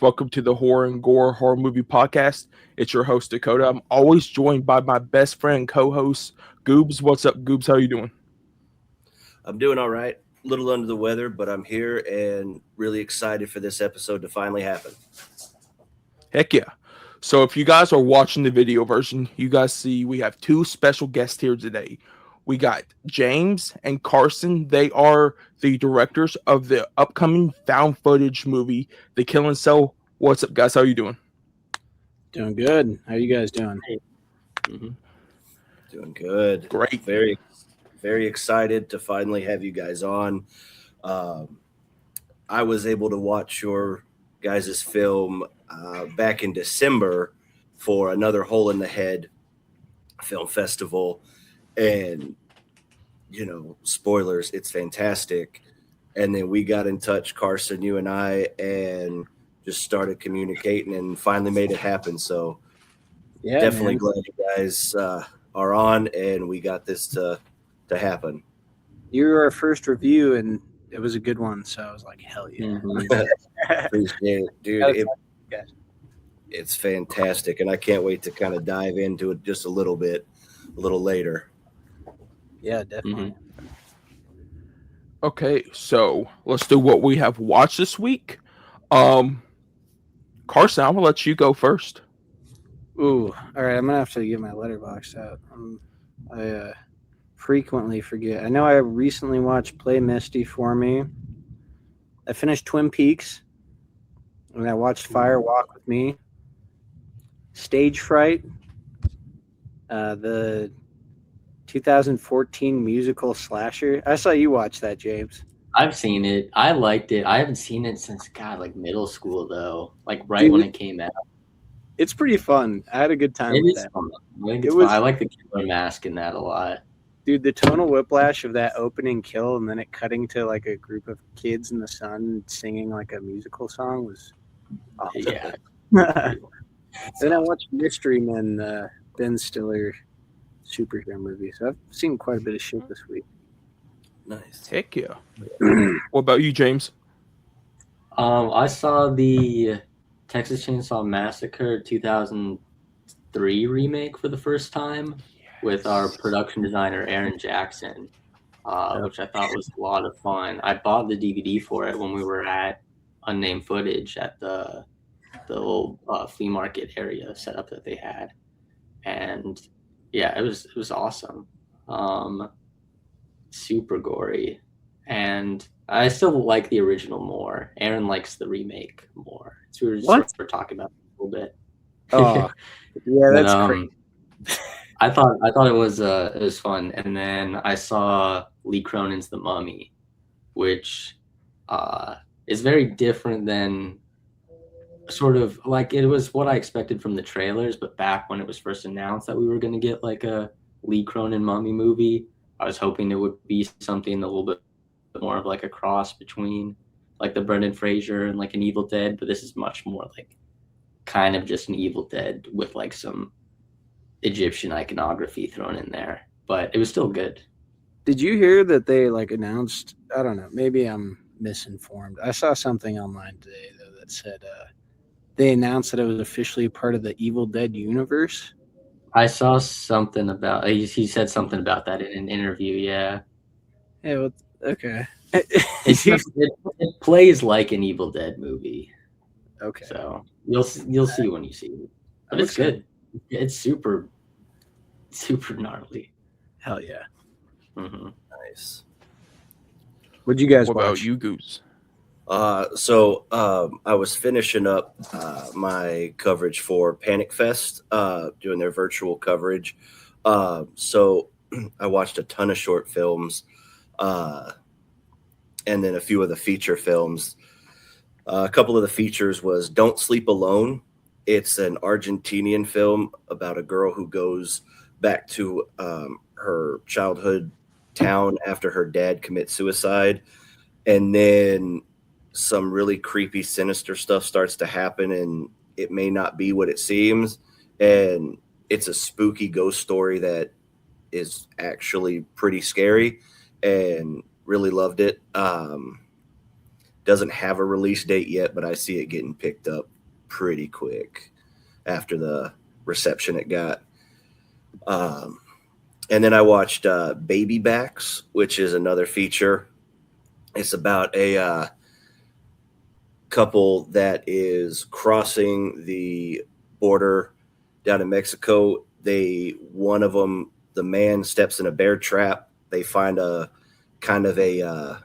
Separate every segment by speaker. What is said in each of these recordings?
Speaker 1: Welcome to the Horror and Gore Horror Movie Podcast. It's your host, Dakota. I'm always joined by my best friend, co-host, Goobs. What's up, Goobs? How you doing?
Speaker 2: I'm doing all right. A little under the weather, but I'm here and really excited for this episode to finally happen.
Speaker 1: Heck yeah. So if you guys are watching the video version, you guys see we have two special guests here today. We got James and Karsen. They are the directors of the upcoming found footage movie, The Kill and Cell. What's up, guys? How you doing?
Speaker 3: Doing good. How you guys doing?
Speaker 2: Mm-hmm. Doing good.
Speaker 1: Great.
Speaker 2: Very, very excited to finally have you guys on. I was able to watch your guys' film back in December for another Hole in the Head film festival. And, spoilers, it's fantastic. And then we got in touch, Karsen, you and I, and just started communicating and finally made it happen. So definitely glad you guys are on and we got this to happen.
Speaker 3: You were our first review and it was a good one. So I was like, hell yeah.
Speaker 2: Mm-hmm. Appreciate it, dude. It's fantastic. And I can't wait to kind of dive into it just a little later.
Speaker 3: Yeah, definitely.
Speaker 1: Mm-hmm. Okay, so let's do what we have watched this week. Karsen, I'm gonna let you go first.
Speaker 3: Ooh, all right. I'm gonna have to get my letterbox out. I frequently forget. I know I recently watched Play Misty for Me. I finished Twin Peaks, and I watched Fire Walk with Me. Stage Fright, the 2014 musical slasher. I saw you watch that, James.
Speaker 4: I've seen it. I liked it. I haven't seen it since middle school though. Right when it came out.
Speaker 3: It's pretty fun. I had a good time with that.
Speaker 4: Fun. I like the killer mask in that a lot.
Speaker 3: Dude, the tonal whiplash of that opening kill and then it cutting to like a group of kids in the sun singing like a musical song was awesome.
Speaker 4: Yeah.
Speaker 3: Then I watched Mystery Men, Ben Stiller superhero movie. So I've seen quite a bit of shit this week.
Speaker 2: Nice.
Speaker 1: Heck yeah. What about you, James?
Speaker 4: I saw the Texas Chainsaw Massacre 2003 remake for the first time with our production designer Aaron Jackson, which I thought was a lot of fun. I bought the DVD for it when we were at Unnamed Footage at the little flea market area setup that they had, and yeah, it was awesome. Super gory, and I still like the original more. Aaron likes the remake more. So we were just sort of talking about it a little bit.
Speaker 3: Oh, yeah, that's great.
Speaker 4: I thought it was fun, and then I saw Lee Cronin's The Mummy, which is very different than sort of like it was what I expected from the trailers. But back when it was first announced that we were going to get like a Lee Cronin mummy movie, I was hoping it would be something a little bit more of like a cross between like the Brendan Fraser and like an Evil Dead. But this is much more like kind of just an Evil Dead with like some Egyptian iconography thrown in there. But it was still good.
Speaker 3: Did you hear that they like announced? I don't know. Maybe I'm misinformed. I saw something online today though that said they announced that it was officially part of the Evil Dead universe.
Speaker 4: I saw something about. He said something about that in an interview. Yeah.
Speaker 3: Yeah. Well, okay.
Speaker 4: It plays like an Evil Dead movie.
Speaker 3: Okay.
Speaker 4: So you'll see when you see it, but it's good. It's super gnarly.
Speaker 3: Hell yeah.
Speaker 4: Mm-hmm.
Speaker 2: Nice.
Speaker 3: What'd you guys
Speaker 1: watch?
Speaker 3: What
Speaker 1: about you, Goose?
Speaker 2: So I was finishing up my coverage for Panic Fest, doing their virtual coverage. So I watched a ton of short films, and then a few of the feature films. A couple of the features was Don't Sleep Alone. It's an Argentinian film about a girl who goes back to her childhood town after her dad commits suicide. And then some really creepy, sinister stuff starts to happen, and it may not be what it seems. And it's a spooky ghost story that is actually pretty scary, and really loved it. Doesn't have a release date yet, but I see it getting picked up pretty quick after the reception it got. And then I watched Baby Backs, which is another feature. It's about a couple that is crossing the border down in Mexico. One of them, the man steps in a bear trap. They find a kind of a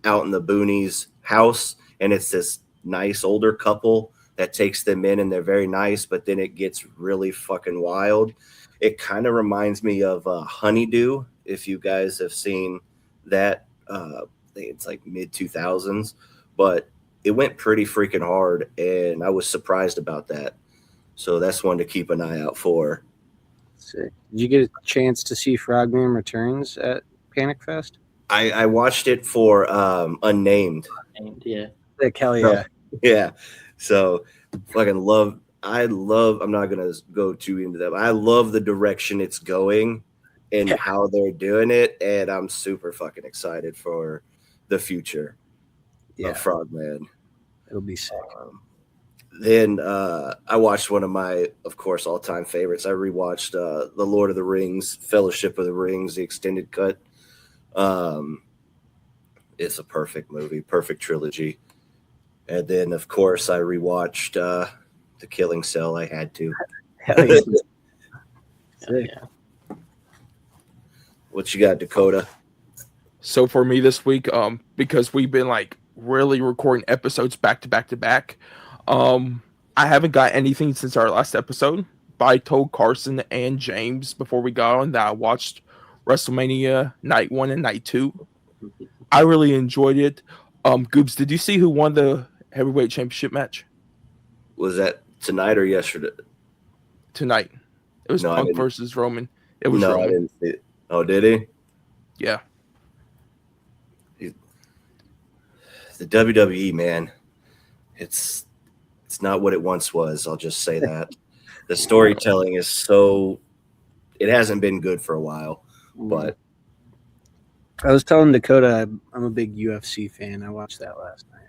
Speaker 2: out in the boonies house, and it's this nice older couple that takes them in, and they're very nice, but then it gets really fucking wild. It kind of reminds me of Honeydew, if you guys have seen that. I think it's like mid-2000s, but it went pretty freaking hard, and I was surprised about that. So that's one to keep an eye out for.
Speaker 3: Sick. Did you get a chance to see Frogman Returns at Panic Fest?
Speaker 2: I watched it for Unnamed.
Speaker 4: Yeah.
Speaker 3: Sick, hell yeah.
Speaker 2: Yeah. So fucking I'm not going to go too into that. I love the direction it's going and how they're doing it. And I'm super fucking excited for the future of Frogman.
Speaker 3: It'll be sick.
Speaker 2: Then I watched one of my, of course, all-time favorites. I rewatched The Lord of the Rings, Fellowship of the Rings, the extended cut. It's a perfect movie, perfect trilogy. And then, of course, I rewatched The Killing Cell. I had to.
Speaker 3: Hell yeah.
Speaker 4: Yeah.
Speaker 2: What you got, Dakota?
Speaker 1: So for me this week, because we've been like really recording episodes back to back to back, I haven't got anything since our last episode. But I told Karsen and James before we got on that I watched WrestleMania Night 1 and Night 2. I really enjoyed it. Goobs, did you see who won the heavyweight championship match?
Speaker 2: Was that tonight or yesterday?
Speaker 1: Tonight. It was Punk versus Roman. It was
Speaker 2: No,
Speaker 1: Roman.
Speaker 2: I didn't see it. Oh, did he?
Speaker 1: Yeah.
Speaker 2: The WWE, man, it's not what it once was. I'll just say that. The storytelling is it hasn't been good for a while, but
Speaker 3: I was telling Dakota I'm a big UFC fan. I watched that last night.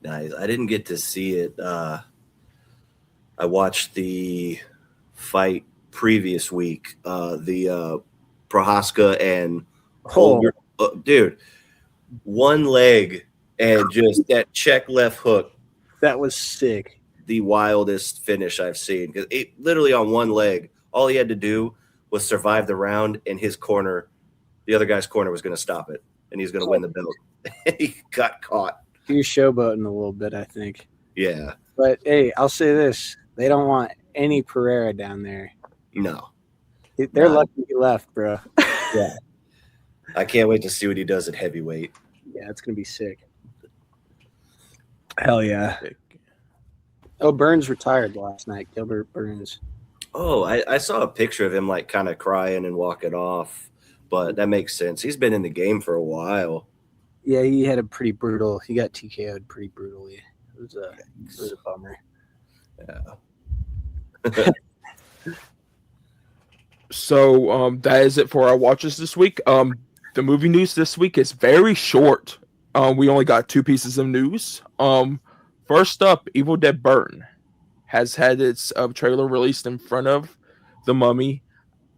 Speaker 2: nice. I didn't get to see it. I watched the fight previous week, the Prohaska and Holger. Dude, one leg and just that check left hook.
Speaker 3: That was sick.
Speaker 2: The wildest finish I've seen. Because it literally on one leg, all he had to do was survive the round, and his corner, the other guy's corner, was going to stop it, and he's going to win the belt. He got caught.
Speaker 3: You're showboating a little bit, I think.
Speaker 2: Yeah.
Speaker 3: But hey, I'll say this: they don't want any Pereira down there.
Speaker 2: No.
Speaker 3: They're lucky he left, bro.
Speaker 2: Yeah. I can't wait to see what he does at heavyweight.
Speaker 3: Yeah, it's gonna be sick. Hell yeah. Oh, Burns retired last night. Gilbert Burns.
Speaker 2: Oh, I saw a picture of him like kind of crying and walking off, but that makes sense. He's been in the game for a while.
Speaker 3: Yeah, he had a pretty brutal. He got TKO'd pretty brutally. It was a bummer.
Speaker 2: Yeah.
Speaker 1: So that is it for our watches this week. The movie news this week is very short. We only got 2 pieces of news. First up, Evil Dead Burn has had its trailer released in front of The Mummy.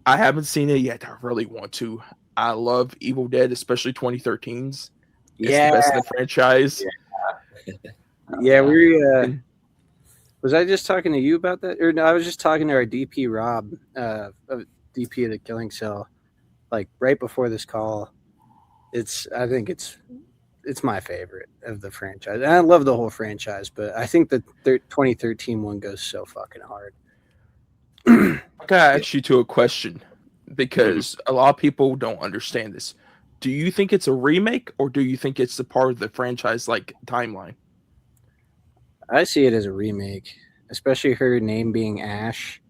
Speaker 1: I haven't seen it yet. I really want to. I love Evil Dead, especially 2013's. It's the best in the franchise.
Speaker 3: Yeah, was I just talking to you about that? Or no, I was just talking to our DP Rob, DP of the Killing Cell, like right before this call. I think it's my favorite of the franchise. And I love the whole franchise, but I think the 2013 one goes so fucking hard.
Speaker 1: I gotta ask you to a question because a lot of people don't understand this. Do you think it's a remake or do you think it's a part of the franchise like timeline?
Speaker 3: I see it as a remake, especially her name being Ash,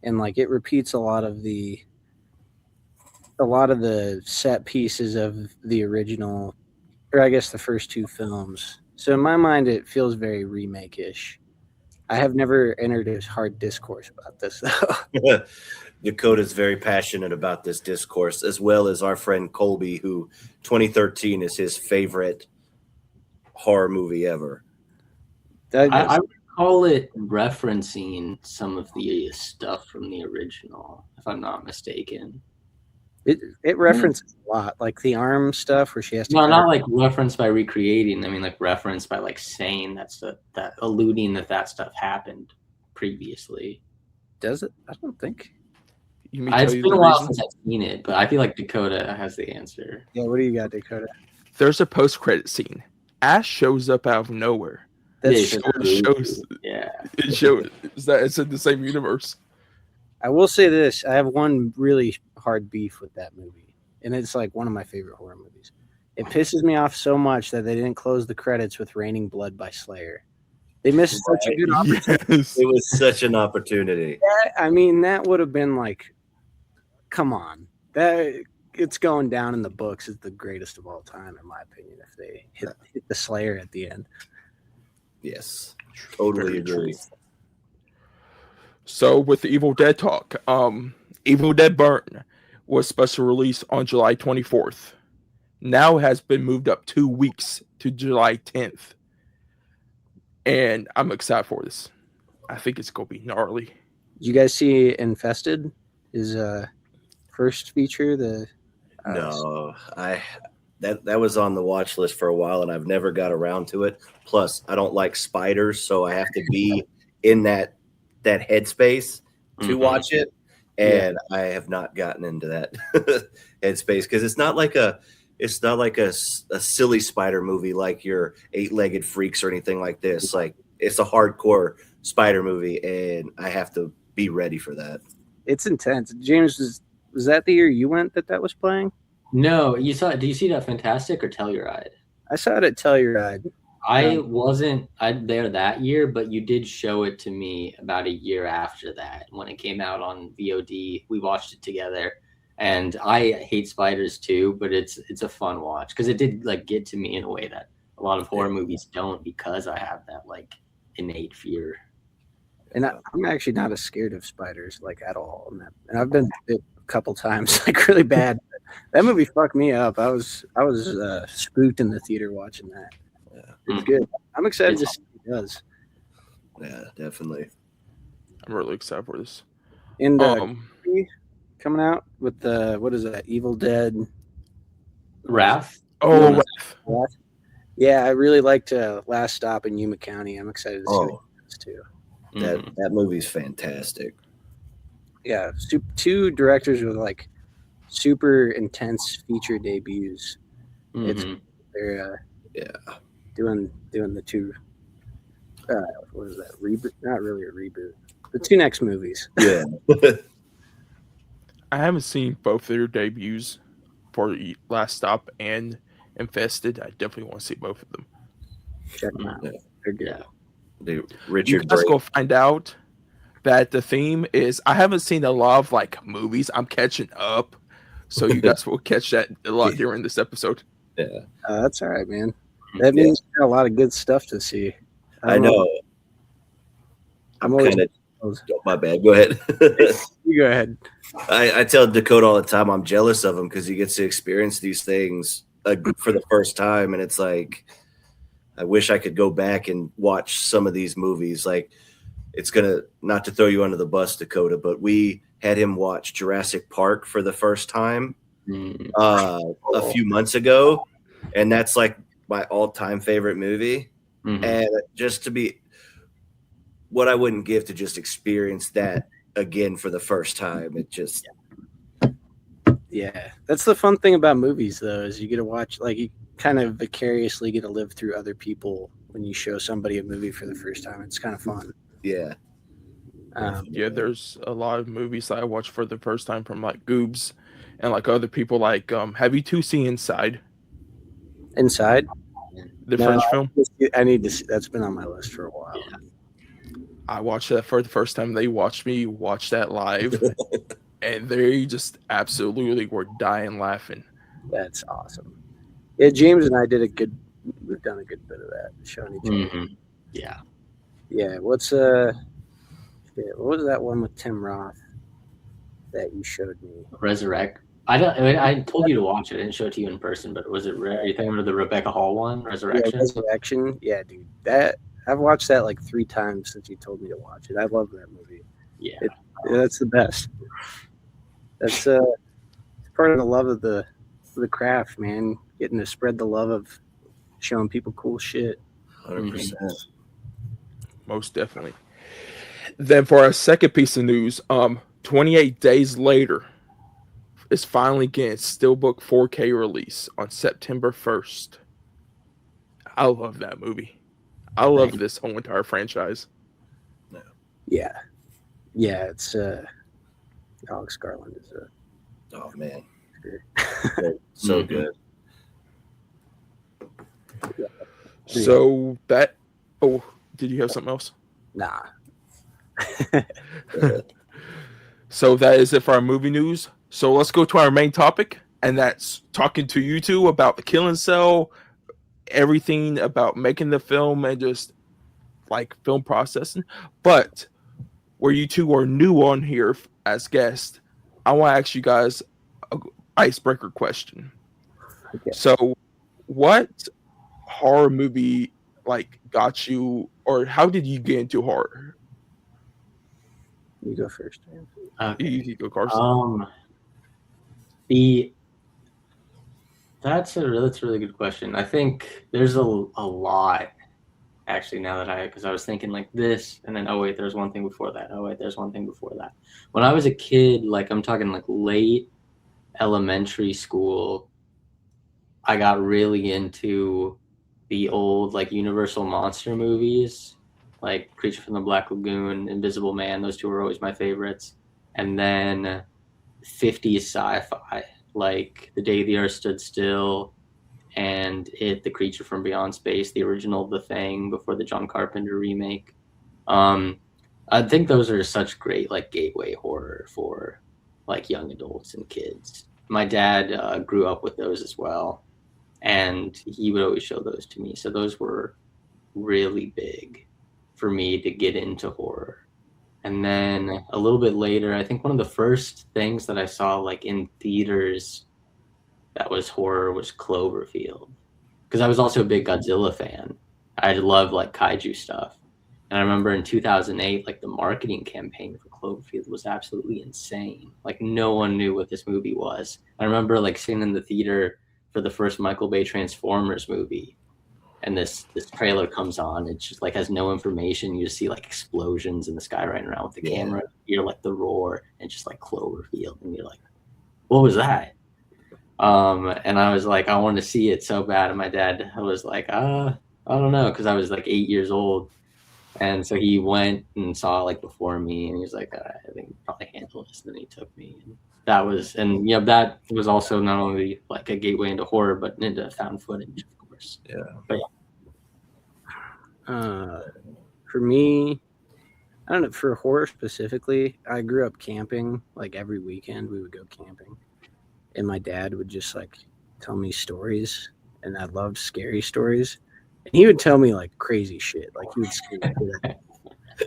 Speaker 3: and like it repeats a lot of the set pieces of the original, or I guess the first 2 films. So in my mind, it feels very remake-ish. I have never entered a hard discourse about this, though.
Speaker 2: Dakota's very passionate about this discourse, as well as our friend Colby, who 2013 is his favorite horror movie ever.
Speaker 4: I would call it referencing some of the stuff from the original, if I'm not mistaken.
Speaker 3: It references a lot, like the arm stuff where she has to.
Speaker 4: No, not like referenced by recreating. I mean, like referenced by like saying that alluding that stuff happened previously.
Speaker 3: Does it? I don't think.
Speaker 4: It's been a while since I've seen it, but I feel like Dakota has the answer.
Speaker 3: Yeah, what do you got, Dakota?
Speaker 1: There's a post-credit scene. Ash shows up out of nowhere.
Speaker 3: That
Speaker 1: shows.
Speaker 4: Yeah,
Speaker 1: It shows that it's in the same universe.
Speaker 3: I will say this: I have one really hard beef with that movie, and it's like one of my favorite horror movies. It pisses me off so much that they didn't close the credits with "Raining Blood" by Slayer. They missed such a good opportunity.
Speaker 1: Yes.
Speaker 2: It was such an opportunity.
Speaker 3: I mean, that would have been like, come on, that it's going down in the books as the greatest of all time, in my opinion. If they hit the Slayer at the end,
Speaker 2: Yes, totally agree.
Speaker 1: So with the Evil Dead talk, Evil Dead Burn was supposed to release on July 24th. Now it has been moved up 2 weeks to July 10th. And I'm excited for this. I think it's going to be gnarly.
Speaker 3: did you guys see Infested? His first feature,
Speaker 2: No, that was on the watch list for a while, and I've never got around to it. Plus, I don't like spiders, so I have to be in that headspace to watch it, and I have not gotten into that headspace because it's not like a silly spider movie like your 8-Legged Freaks or anything like this. Like, it's a hardcore spider movie, and I have to be ready for that.
Speaker 3: It's intense. James, was that the year you went that was playing?
Speaker 4: No, you saw it. Did you see that Fantastic or Telluride?
Speaker 3: I saw it at Telluride.
Speaker 4: I wasn't there that year, but you did show it to me about a year after that when it came out on VOD. We watched it together, and I hate spiders too, but it's a fun watch because it did like get to me in a way that a lot of horror movies don't because I have that like innate fear.
Speaker 3: And I'm actually not as scared of spiders like at all. And I've been bit a couple times, like really bad. That movie fucked me up. I was spooked in the theater watching that. It's good. I'm excited to see what he does.
Speaker 2: Yeah, definitely.
Speaker 1: I'm really excited for this.
Speaker 3: And coming out with the what is that? Evil Dead
Speaker 4: Wrath.
Speaker 1: Oh,
Speaker 3: Wrath. Yeah, I really liked Last Stop in Yuma County. I'm excited to see what he does too.
Speaker 2: That movie's fantastic.
Speaker 3: Yeah, two directors with like super intense feature debuts. They're doing the two. What is that? Reboot? Not really a reboot. The two next movies.
Speaker 2: Yeah.
Speaker 1: I haven't seen both of their debuts for Last Stop and Infested. I definitely want to see both of them.
Speaker 3: Check them out. They're good.
Speaker 2: Richard
Speaker 1: you guys go find out that the theme is I haven't seen a lot of like movies. I'm catching up. So you guys will catch that a lot during this episode.
Speaker 2: Yeah.
Speaker 3: That's all right, man. That means you got a lot of good stuff to see.
Speaker 2: I know. I'm kind of. Oh, my bad. Go ahead.
Speaker 3: You go ahead.
Speaker 2: I tell Dakota all the time I'm jealous of him because he gets to experience these things for the first time, and it's like I wish I could go back and watch some of these movies. Like, it's gonna not to throw you under the bus, Dakota, but we had him watch Jurassic Park for the first time a few months ago, and that's like my all-time favorite movie. And just to be what I wouldn't give to just experience that again for the first time. It just
Speaker 3: that's the fun thing about movies though, is you get to watch, like, you kind of vicariously get to live through other people when you show somebody a movie for the first time. It's kind of fun.
Speaker 1: There's a lot of movies that I watched for the first time from like Goobs and like other people. Like have you two seen Inside the French film?
Speaker 3: I need to see. That's been on my list for a while.
Speaker 1: I watched that for the first time. They watched me watch that live, and they just absolutely were dying laughing.
Speaker 3: That's awesome. Yeah, James and I we've done a good bit of that, showing each other. Yeah. What was that one with Tim Roth that you showed me?
Speaker 4: Resurrect. I told you to watch it. I didn't show it to you in person, but was it? Are you thinking of the Rebecca Hall one, Resurrection?
Speaker 3: Yeah, Resurrection. Yeah, dude. I've watched that like 3 times since you told me to watch it. I love that movie.
Speaker 4: Yeah,
Speaker 3: That's the best. That's part of the love of the craft, man. Getting to spread the love of showing people cool shit.
Speaker 2: 100%.
Speaker 1: Most definitely. Then for our second piece of news, 28 days later, is finally getting Steelbook 4K release on September 1st. I love that movie. I love this whole entire franchise.
Speaker 3: Yeah. It's Alex Garland is
Speaker 2: Oh man, so good.
Speaker 1: So that. Oh, did you have something else?
Speaker 3: Nah.
Speaker 1: So that is it for our movie news. So let's go to our main topic, and that's talking to you two about the Killing Cell, everything about making the film, and just like film processing. But where you two are new on here as guests, I want to ask you guys an icebreaker question.
Speaker 3: Okay.
Speaker 1: So, what horror movie like got you, or how did you get into horror?
Speaker 3: You go first.
Speaker 4: Okay.
Speaker 1: You go, Karsen.
Speaker 4: That's a really good question. I think there's a lot actually now that because I was thinking like this, and then oh wait, there's one thing before that. Oh wait, there's one thing before that. When I was a kid, like I'm talking like late elementary school, I got really into the old like Universal monster movies, like Creature from the Black Lagoon, Invisible Man. Those two were always my favorites. And then 50s sci-fi, like The Day the Earth Stood Still, and The Creature from Beyond Space, the original The Thing before the John Carpenter remake. I think those are such great like gateway horror for like young adults and kids. My dad grew up with those as well, and he would always show those to me. So those were really big for me to get into horror. And then a little bit later, I think one of the first things that I saw like in theaters that was horror was Cloverfield, because I was also a big Godzilla fan. I love like kaiju stuff. And I remember in 2008, like the marketing campaign for Cloverfield was absolutely insane. Like no one knew what this movie was. I remember like sitting in the theater for the first Michael Bay Transformers movie, and this trailer comes on. It just like has no information. You just see like explosions in the sky running around with the camera. You hear like the roar and just like Cloverfield, and you're like, what was that? And I was like, I wanted to see it so bad. And my dad was like, I don't know, because I was like 8 years old. And so he went and saw like before me, and he was like, I think you probably handle this. And then he took me, and that was also not only like a gateway into horror, but into found footage, of course.
Speaker 2: Yeah.
Speaker 4: But
Speaker 3: for me, I don't know, for horror specifically, I grew up camping. Like every weekend we would go camping, and my dad would just like tell me stories, and I loved scary stories. And he would tell me like crazy shit, like he would scare me.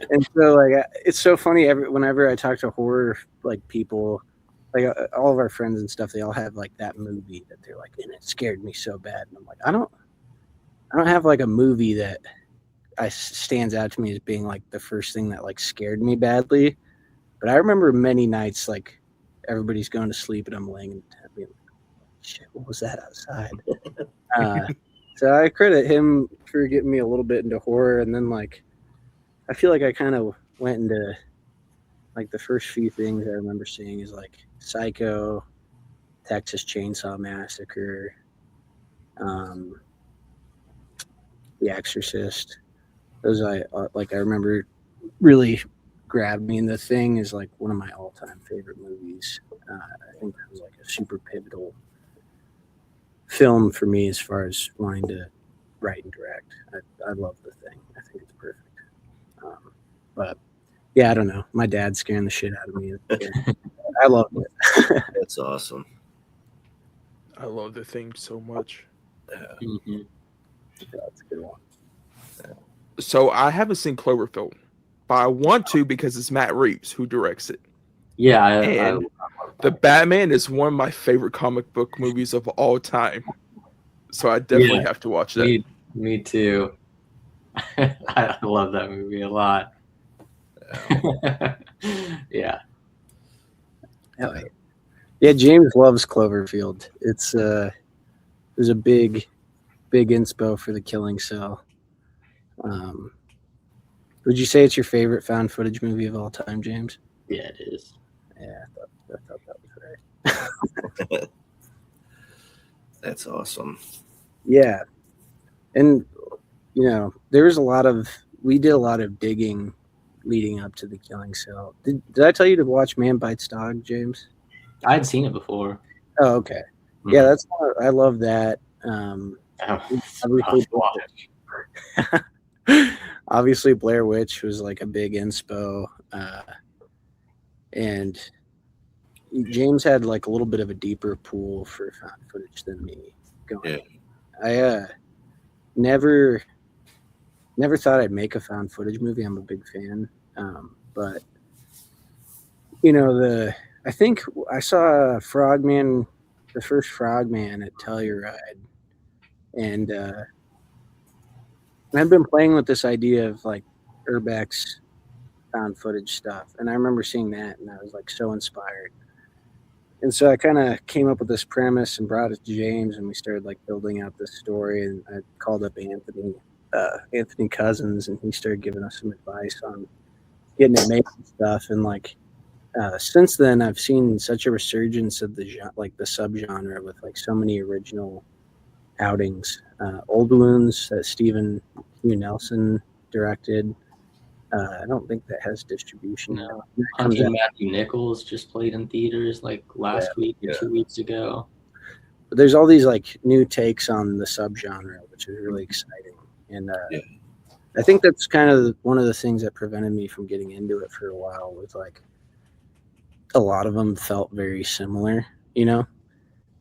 Speaker 3: And so like it's so funny. Whenever I talk to horror like people, like all of our friends and stuff, they all have like that movie that they're like, and it scared me so bad. And I'm like, I don't have like a movie that stands out to me as being like the first thing that like scared me badly. But I remember many nights like everybody's going to sleep and I'm laying in the tent being like, shit, what was that outside? So I credit him for getting me a little bit into horror. And then like I feel like I kind of went into like the first few things I remember seeing is like Psycho, Texas Chainsaw Massacre, The Exorcist. Those I remember really grabbed me. And The Thing is like one of my all-time favorite movies. I think that was like a super pivotal film for me as far as wanting to write and direct. I love The Thing. I think it's perfect. But yeah, I don't know. My dad's scaring the shit out of me. I love it.
Speaker 2: That's awesome.
Speaker 1: I love The Thing so much.
Speaker 4: mm-hmm.
Speaker 3: That's a good one.
Speaker 1: So I haven't seen Cloverfield, but I want to because it's Matt Reeves who directs it.
Speaker 4: Yeah,
Speaker 1: The Batman is one of my favorite comic book movies of all time. So I definitely have to watch that.
Speaker 4: Me too. I love that movie a lot. Yeah.
Speaker 3: Yeah, James loves Cloverfield. It's it was a big inspo for The Killing Cell. Would you say it's your favorite found footage movie of all time, James?
Speaker 4: Yeah, it is.
Speaker 3: Yeah, I thought that was right.
Speaker 2: That's awesome.
Speaker 3: Yeah. And, we did a lot of digging leading up to The Killing Cell. Did I tell you to watch Man Bites Dog, James?
Speaker 4: I had seen it before.
Speaker 3: Oh, okay. Mm-hmm. Yeah, I love that. Obviously, Blair Witch was like a big inspo. And James had like a little bit of a deeper pool for found footage than me going. Yeah. I never thought I'd make a found footage movie. I'm a big fan. But I think I saw Frogman, the first Frogman at Telluride, and I've been playing with this idea of like Urbex found footage stuff, and I remember seeing that, and I was like so inspired. And so I kind of came up with this premise and brought it to James, and we started like building out this story. And I called up Anthony Cousins, and he started giving us some advice on getting it made and stuff. And like since then, I've seen such a resurgence of the subgenre with like so many original outings. Old Wounds that Stephen Hugh Nelson directed. I don't think that has distribution.
Speaker 4: No. Hunting Matthew Nichols just played in theaters like last week or 2 weeks ago.
Speaker 3: But there's all these like new takes on the subgenre, which is really exciting. And I think that's kind of one of the things that prevented me from getting into it for a while, was like a lot of them felt very similar, and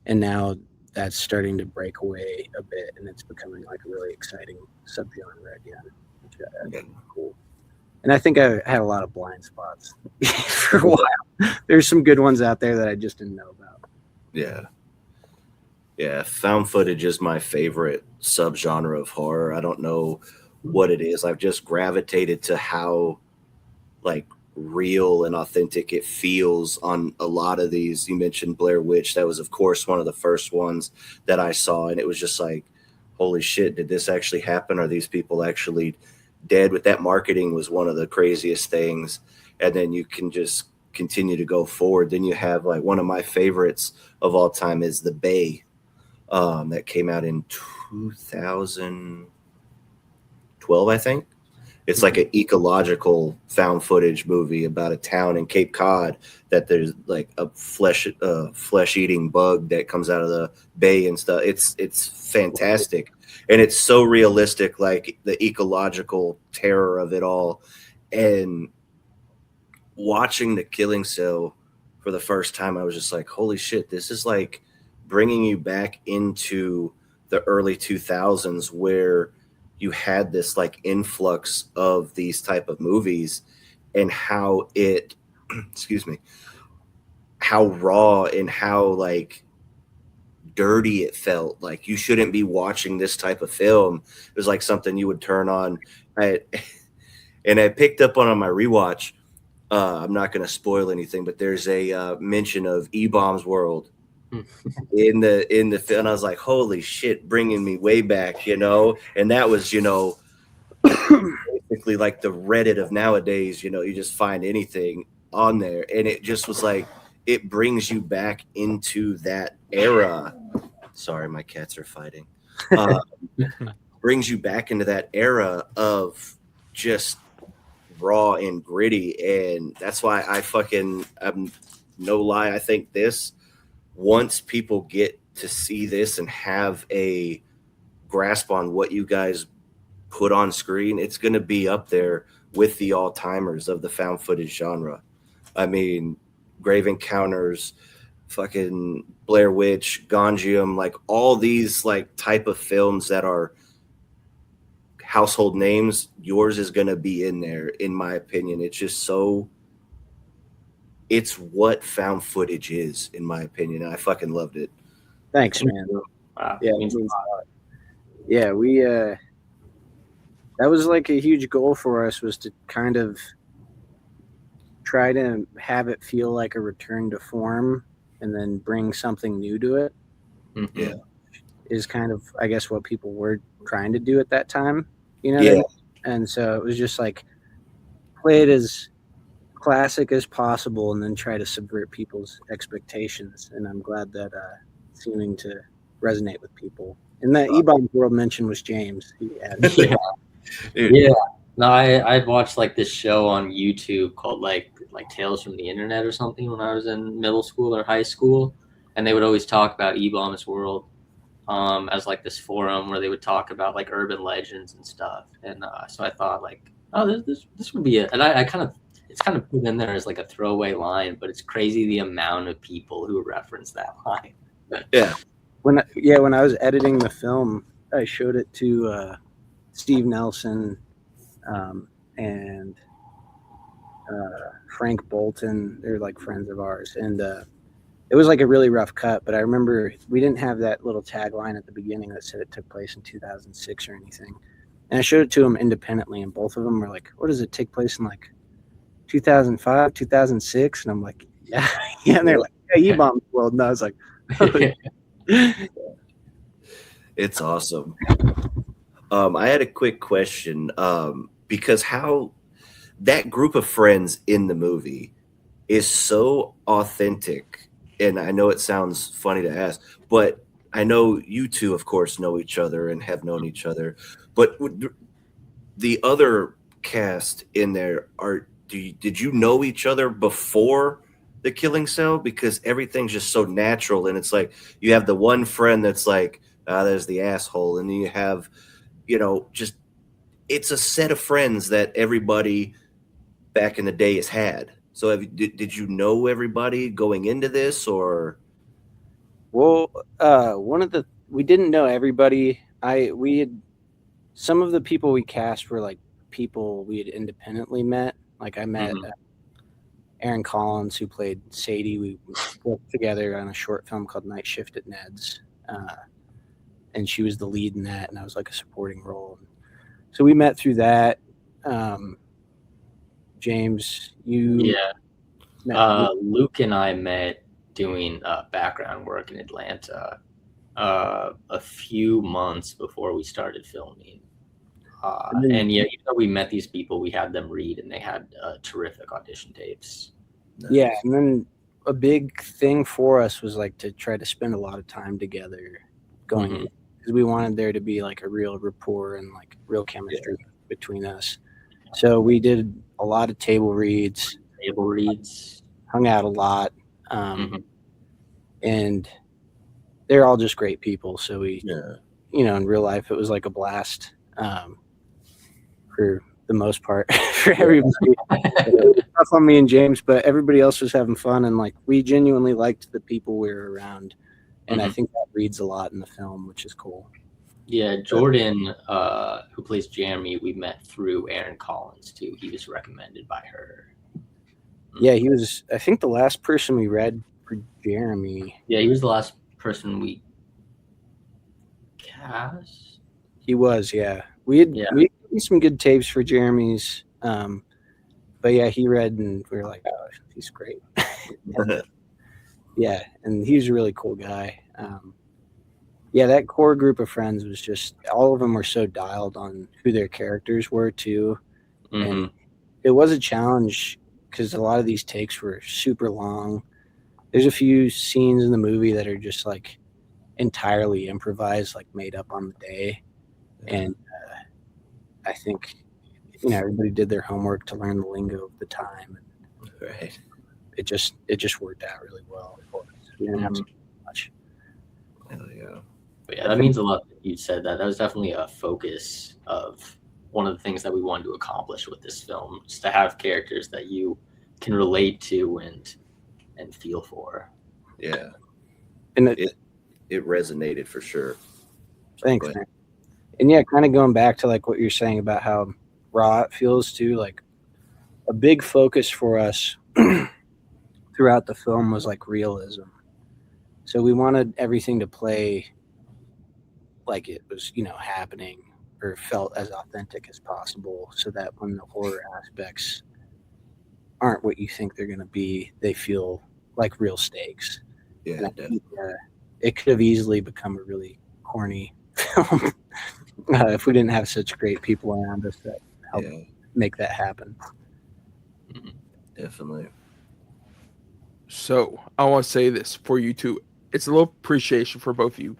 Speaker 3: now that's starting to break away a bit, and it's becoming like a really exciting subgenre again, which I think is cool. And I think I had a lot of blind spots for a while. There's some good ones out there that I just didn't know about.
Speaker 2: Yeah, found footage is my favorite subgenre of horror. I don't know what it is. I've just gravitated to how like real and authentic it feels on a lot of these. You mentioned Blair Witch. That was, of course, one of the first ones that I saw, and it was just like, holy shit, did this actually happen? Are these people actually dead? With that marketing was one of the craziest things. And then you can just continue to go forward. Then you have like one of my favorites of all time is The Bay, that came out in 2012, I think. It's like an ecological found footage movie about a town in Cape Cod that there's like a flesh-eating bug that comes out of the bay and stuff. It's fantastic. And it's so realistic, like the ecological terror of it all. And watching The Killing Cell for the first time, I was just like, holy shit, this is like bringing you back into the early 2000s where you had this like influx of these type of movies, and how it, how raw and how like dirty it felt. Like you shouldn't be watching this type of film. It was like something you would turn on. And I picked up on my rewatch. I'm not going to spoil anything, but there's a mention of E-Bomb's World in the film. I was like, holy shit, bringing me way back, and that was, basically like the Reddit of nowadays. You just find anything on there, and it just was like, it brings you back into that era. Sorry, my cats are fighting. Brings you back into that era of just raw and gritty, and that's why I'm no lie, I think this, once people get to see this and have a grasp on what you guys put on screen, it's going to be up there with the all-timers of the found footage genre. I mean, Grave Encounters, fucking Blair Witch, Gonjiam, like all these like type of films that are household names, yours is going to be in there, in my opinion. It's just so it's what found footage is, in my opinion. I fucking loved it.
Speaker 3: Thanks, man.
Speaker 4: Wow.
Speaker 3: Yeah,
Speaker 4: It means a lot.
Speaker 3: yeah, we that was like a huge goal for us, was to kind of try to have it feel like a return to form and then bring something new to it.
Speaker 4: Mhm.
Speaker 2: Yeah.
Speaker 3: Is kind of, I guess, what people were trying to do at that time, you know?
Speaker 2: Yeah.
Speaker 3: What I mean? And so it was just like, play it as classic as possible and then try to subvert people's expectations. And I'm glad that it's seeming to resonate with people. And that E-Bomb's world mention was James. He added.
Speaker 4: Yeah. Yeah. No, I'd watched like this show on YouTube called like Tales from the Internet or something when I was in middle school or high school, and they would always talk about E-Bomb's world as like this forum where they would talk about like urban legends and stuff. And so I thought like, oh, this would be it. And I kind of, it's kind of put in there as like a throwaway line, but it's crazy the amount of people who reference that line.
Speaker 2: Yeah.
Speaker 3: When I was editing the film, I showed it to Steve Nelson and Frank Bolton. They're like friends of ours, and it was like a really rough cut. But I remember we didn't have that little tagline at the beginning that said it took place in 2006 or anything. And I showed it to them independently, and both of them were like, "What does it take place in like 2005, 2006?" And I'm like, "Yeah, yeah." And they're like, "Yeah, E-Bomb's world." And I was like,
Speaker 2: It's awesome. I had a quick question because how that group of friends in the movie is so authentic. And I know it sounds funny to ask, but I know you two, of course, know each other and have known each other. But the other cast in there, did you know each other before the killing cell? Because everything's just so natural, and it's like you have the one friend that's like, there's the asshole, and then you have, just it's a set of friends that everybody back in the day has had. So did you know everybody going into this, or?
Speaker 3: Well, we didn't know everybody. We had some of the people we cast were like people we had independently met. Like I met Aaron Collins, who played Sadie. We worked together on a short film called Night Shift at Ned's, and she was the lead in that, and I was like a supporting role. So we met through that. James, you
Speaker 4: Luke and I met doing background work in Atlanta a few months before we started filming. And yeah, even though we met these people, we had them read, and they had terrific audition tapes.
Speaker 2: Nice.
Speaker 3: Yeah, and then a big thing for us was like to try to spend a lot of time together going, because we wanted there to be like a real rapport and like real chemistry between us. So we did a lot of table reads, hung out a lot, and they're all just great people. So we, in real life, it was like a blast for the most part for everybody. Tough on me and James, but everybody else was having fun, and like we genuinely liked the people we were around, and I think that reads a lot in the film, which is cool.
Speaker 4: Yeah, Jordan, who plays Jeremy, we met through Aaron Collins too. He was recommended by her.
Speaker 3: Yeah, he was, I think, the last person we read for Jeremy.
Speaker 4: Yeah, he was the last person we cast.
Speaker 3: He was, yeah. We had some good tapes for Jeremy's, but yeah, he read, and we were like, oh, he's great. Yeah, and he's a really cool guy. Yeah, that core group of friends was just, all of them were so dialed on who their characters were too. And it was a challenge because a lot of these takes were super long. There's a few scenes in the movie that are just like entirely improvised, like made up on the day. And I think, everybody did their homework to learn the lingo of the time.
Speaker 2: Right.
Speaker 3: It just worked out really well for us. We didn't have to do much.
Speaker 2: Hell yeah.
Speaker 4: But yeah, that means a lot that you said that. That was definitely a focus of one of the things that we wanted to accomplish with this film, just to have characters that you can relate to and feel for.
Speaker 2: Yeah.
Speaker 3: And
Speaker 2: it resonated for sure.
Speaker 3: Thanks, man. And yeah, kind of going back to like what you're saying about how raw it feels too, like a big focus for us throughout the film was like realism. So we wanted everything to play like it was, happening or felt as authentic as possible, so that when the horror aspects aren't what you think they're going to be, they feel like real stakes.
Speaker 2: Yeah,
Speaker 3: And I think, it could have easily become a really corny film if we didn't have such great people around us that helped make that happen.
Speaker 2: Definitely.
Speaker 1: So I want to say this for you two. It's a little appreciation for both of you.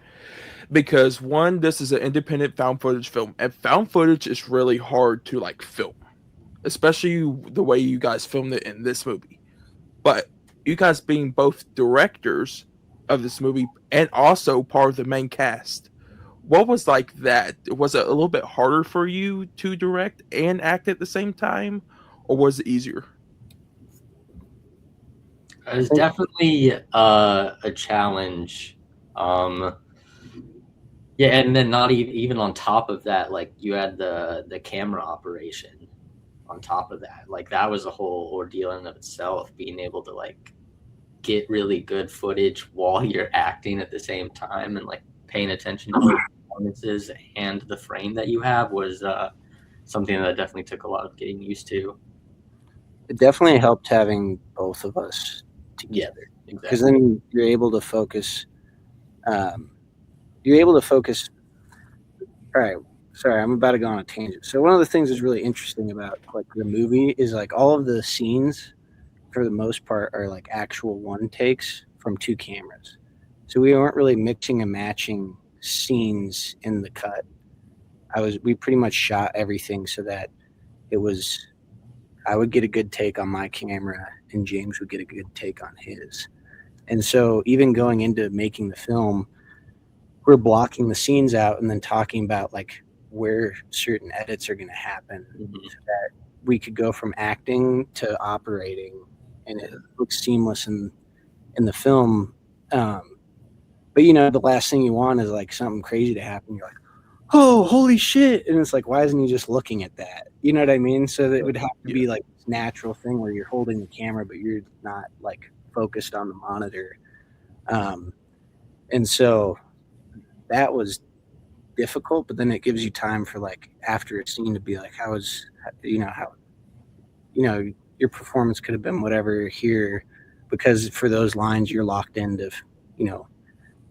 Speaker 1: Because one, this is an independent found footage film. And found footage is really hard to like film. Especially the way you guys filmed it in this movie. But you guys being both directors of this movie and also part of the main cast, what was like that? Was it a little bit harder for you to direct and act at the same time? Or was it easier?
Speaker 4: It was definitely a challenge. Yeah, and then not even on top of that, like you had the camera operation on top of that. Like that was a whole ordeal in of itself, being able to like get really good footage while you're acting at the same time and like paying attention to the performances and the frame that you have was something that definitely took a lot of getting used to.
Speaker 3: It definitely helped having both of us together, because then you're able to focus. All right, sorry, I'm about to go on a tangent. So one of the things that's really interesting about like the movie is like all of the scenes, for the most part, are like actual one takes from two cameras. So we weren't really mixing and matching scenes in the cut. We pretty much shot everything so that it was, I would get a good take on my camera and James would get a good take on his. And so even going into making the film, we're blocking the scenes out and then talking about like where certain edits are going to happen, so that we could go from acting to operating, and it looks seamless in the film. But the last thing you want is like something crazy to happen. You're like, oh, holy shit. And it's like, why isn't he just looking at that? You know what I mean? So that it would have to be like this natural thing where you're holding the camera, but you're not like focused on the monitor. And so that was difficult, but then it gives you time for like after a scene to be like, your performance could have been whatever here, because for those lines you're locked into,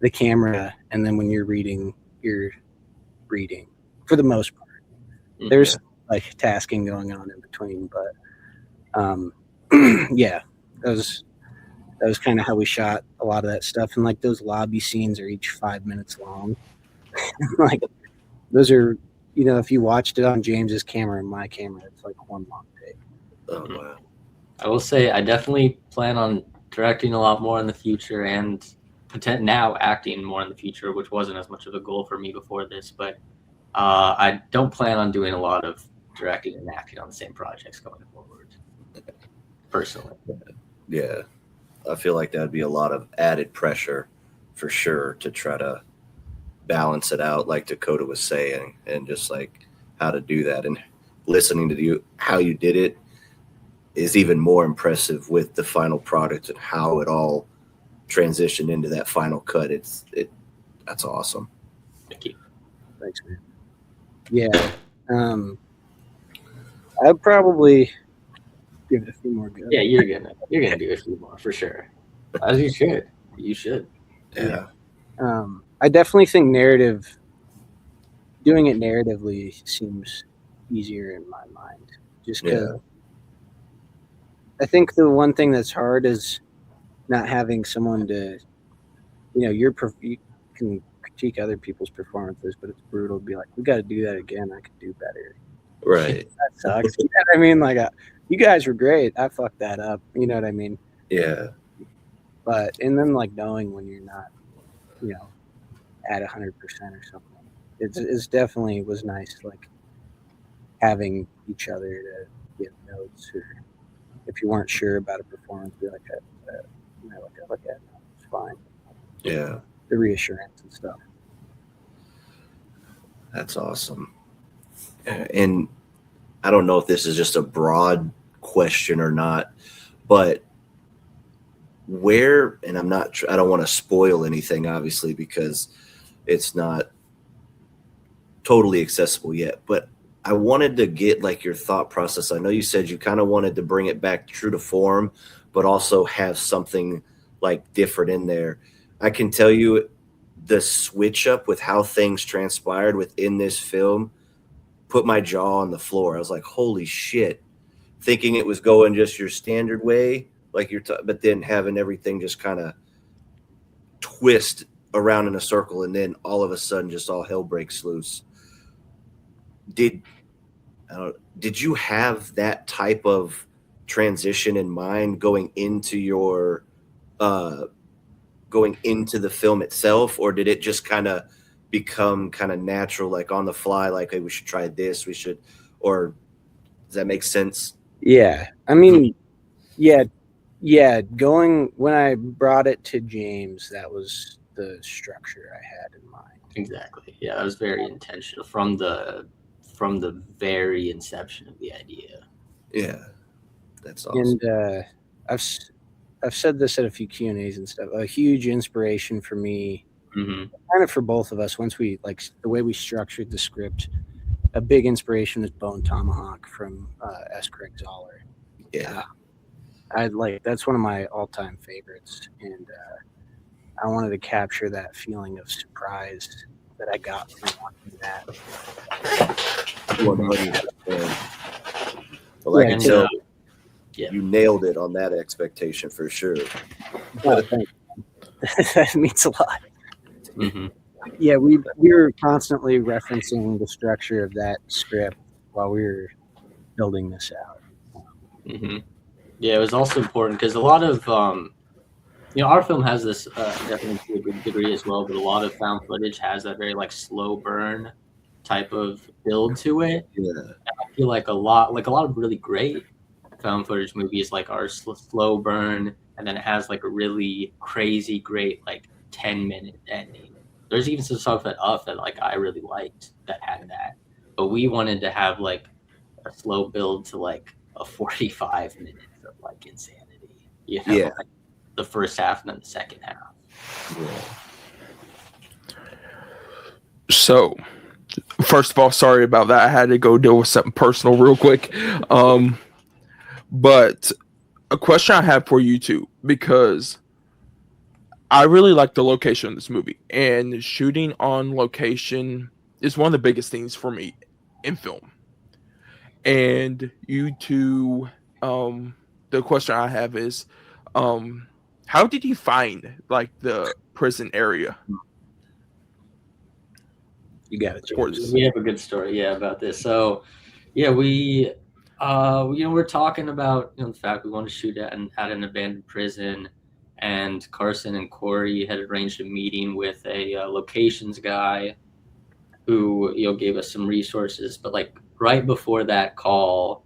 Speaker 3: the camera, and then when you're reading for the most part. There's like tasking going on in between, but yeah, that was kind of how we shot a lot of that stuff. And like those lobby scenes are each 5 minutes long. Like those are, if you watched it on James's camera and my camera, it's like one long take.
Speaker 2: Oh wow.
Speaker 4: I will say I definitely plan on directing a lot more in the future, and now acting more in the future, which wasn't as much of a goal for me before this, but I don't plan on doing a lot of directing and acting on the same projects going forward, personally.
Speaker 2: Yeah, I feel like that'd be a lot of added pressure for sure to try to balance it out, like Dakota was saying, and just like how to do that. And listening to you, how you did it is even more impressive with the final product and how it all transitioned into that final cut. That's awesome.
Speaker 4: Thank you.
Speaker 3: Thanks, man. Yeah. I'd probably give it a few more goes.
Speaker 4: Yeah, you're gonna do a few more for sure. As you should. You should.
Speaker 2: Yeah.
Speaker 3: I definitely think doing it narratively seems easier in my mind. Just because I think the one thing that's hard is not having someone to, you can critique other people's performances, but it's brutal to be like, we got to do that again. I could do better.
Speaker 2: Right.
Speaker 3: That sucks. You know what I mean? Like, you guys were great. I fucked that up. You know what I mean?
Speaker 2: Yeah.
Speaker 3: And then like knowing when you're not, at 100% or something, it's definitely was nice. Like having each other to give notes, or if you weren't sure about a performance, be like, look at it. It's fine.
Speaker 2: Yeah.
Speaker 3: The reassurance and stuff.
Speaker 2: That's awesome. And I don't know if this is just a broad question or not, but where, and I don't want to spoil anything, obviously, because it's not totally accessible yet, but I wanted to get like your thought process. I know you said you kind of wanted to bring it back true to form, but also have something like different in there. I can tell you the switch up with how things transpired within this film put my jaw on the floor. I was like, holy shit, thinking it was going just your standard way, like but then having everything just kind of twist around in a circle, and then all of a sudden just all hell breaks loose. Did you have that type of transition in mind going into your going into the film itself, or did it just kind of become kind of natural, like on the fly, like, hey, we should try this, or does that make sense?
Speaker 3: Yeah, I mean, yeah. Going when I brought it to James, that was the structure I had in mind.
Speaker 4: Exactly. Yeah, that was very intentional from the very inception of the idea.
Speaker 2: Yeah, that's awesome.
Speaker 3: And I've said this at a few Q&As and stuff. A huge inspiration for me, kind of for both of us. Once we like the way we structured the script, a big inspiration was Bone Tomahawk from S. Craig Zoller.
Speaker 2: Yeah,
Speaker 3: that's one of my all-time favorites, and I wanted to capture that feeling of surprise that I got from watching that.
Speaker 2: 100%. Well, I can tell you nailed it on that expectation for sure.
Speaker 3: Oh, that means a lot. Yeah, we were constantly referencing the structure of that script while we were building this out.
Speaker 4: Yeah, it was also important because a lot of our film has this definitely to a good degree as well, but a lot of found footage has that very like slow burn type of build to it.
Speaker 2: Yeah,
Speaker 4: and I feel like a lot of really great found footage movies like are slow burn, and then it has like a really crazy great like 10-minute ending. There's even some stuff that like I really liked that had that, but we wanted to have like a slow build to like a 45 minutes of like insanity. Like the first half and then the second half.
Speaker 2: Yeah.
Speaker 1: So, first of all, sorry about that. I had to go deal with something personal real quick. But a question I have for you two, because I really like the location of this movie, and shooting on location is one of the biggest things for me in film. And you two, the question I have is, how did you find like the prison area?
Speaker 3: You got it.
Speaker 4: We have a good story, about this. So, we, we're talking about the fact we want to shoot at an abandoned prison, and Karsen and Corey had arranged a meeting with a locations guy who gave us some resources. But like right before that call,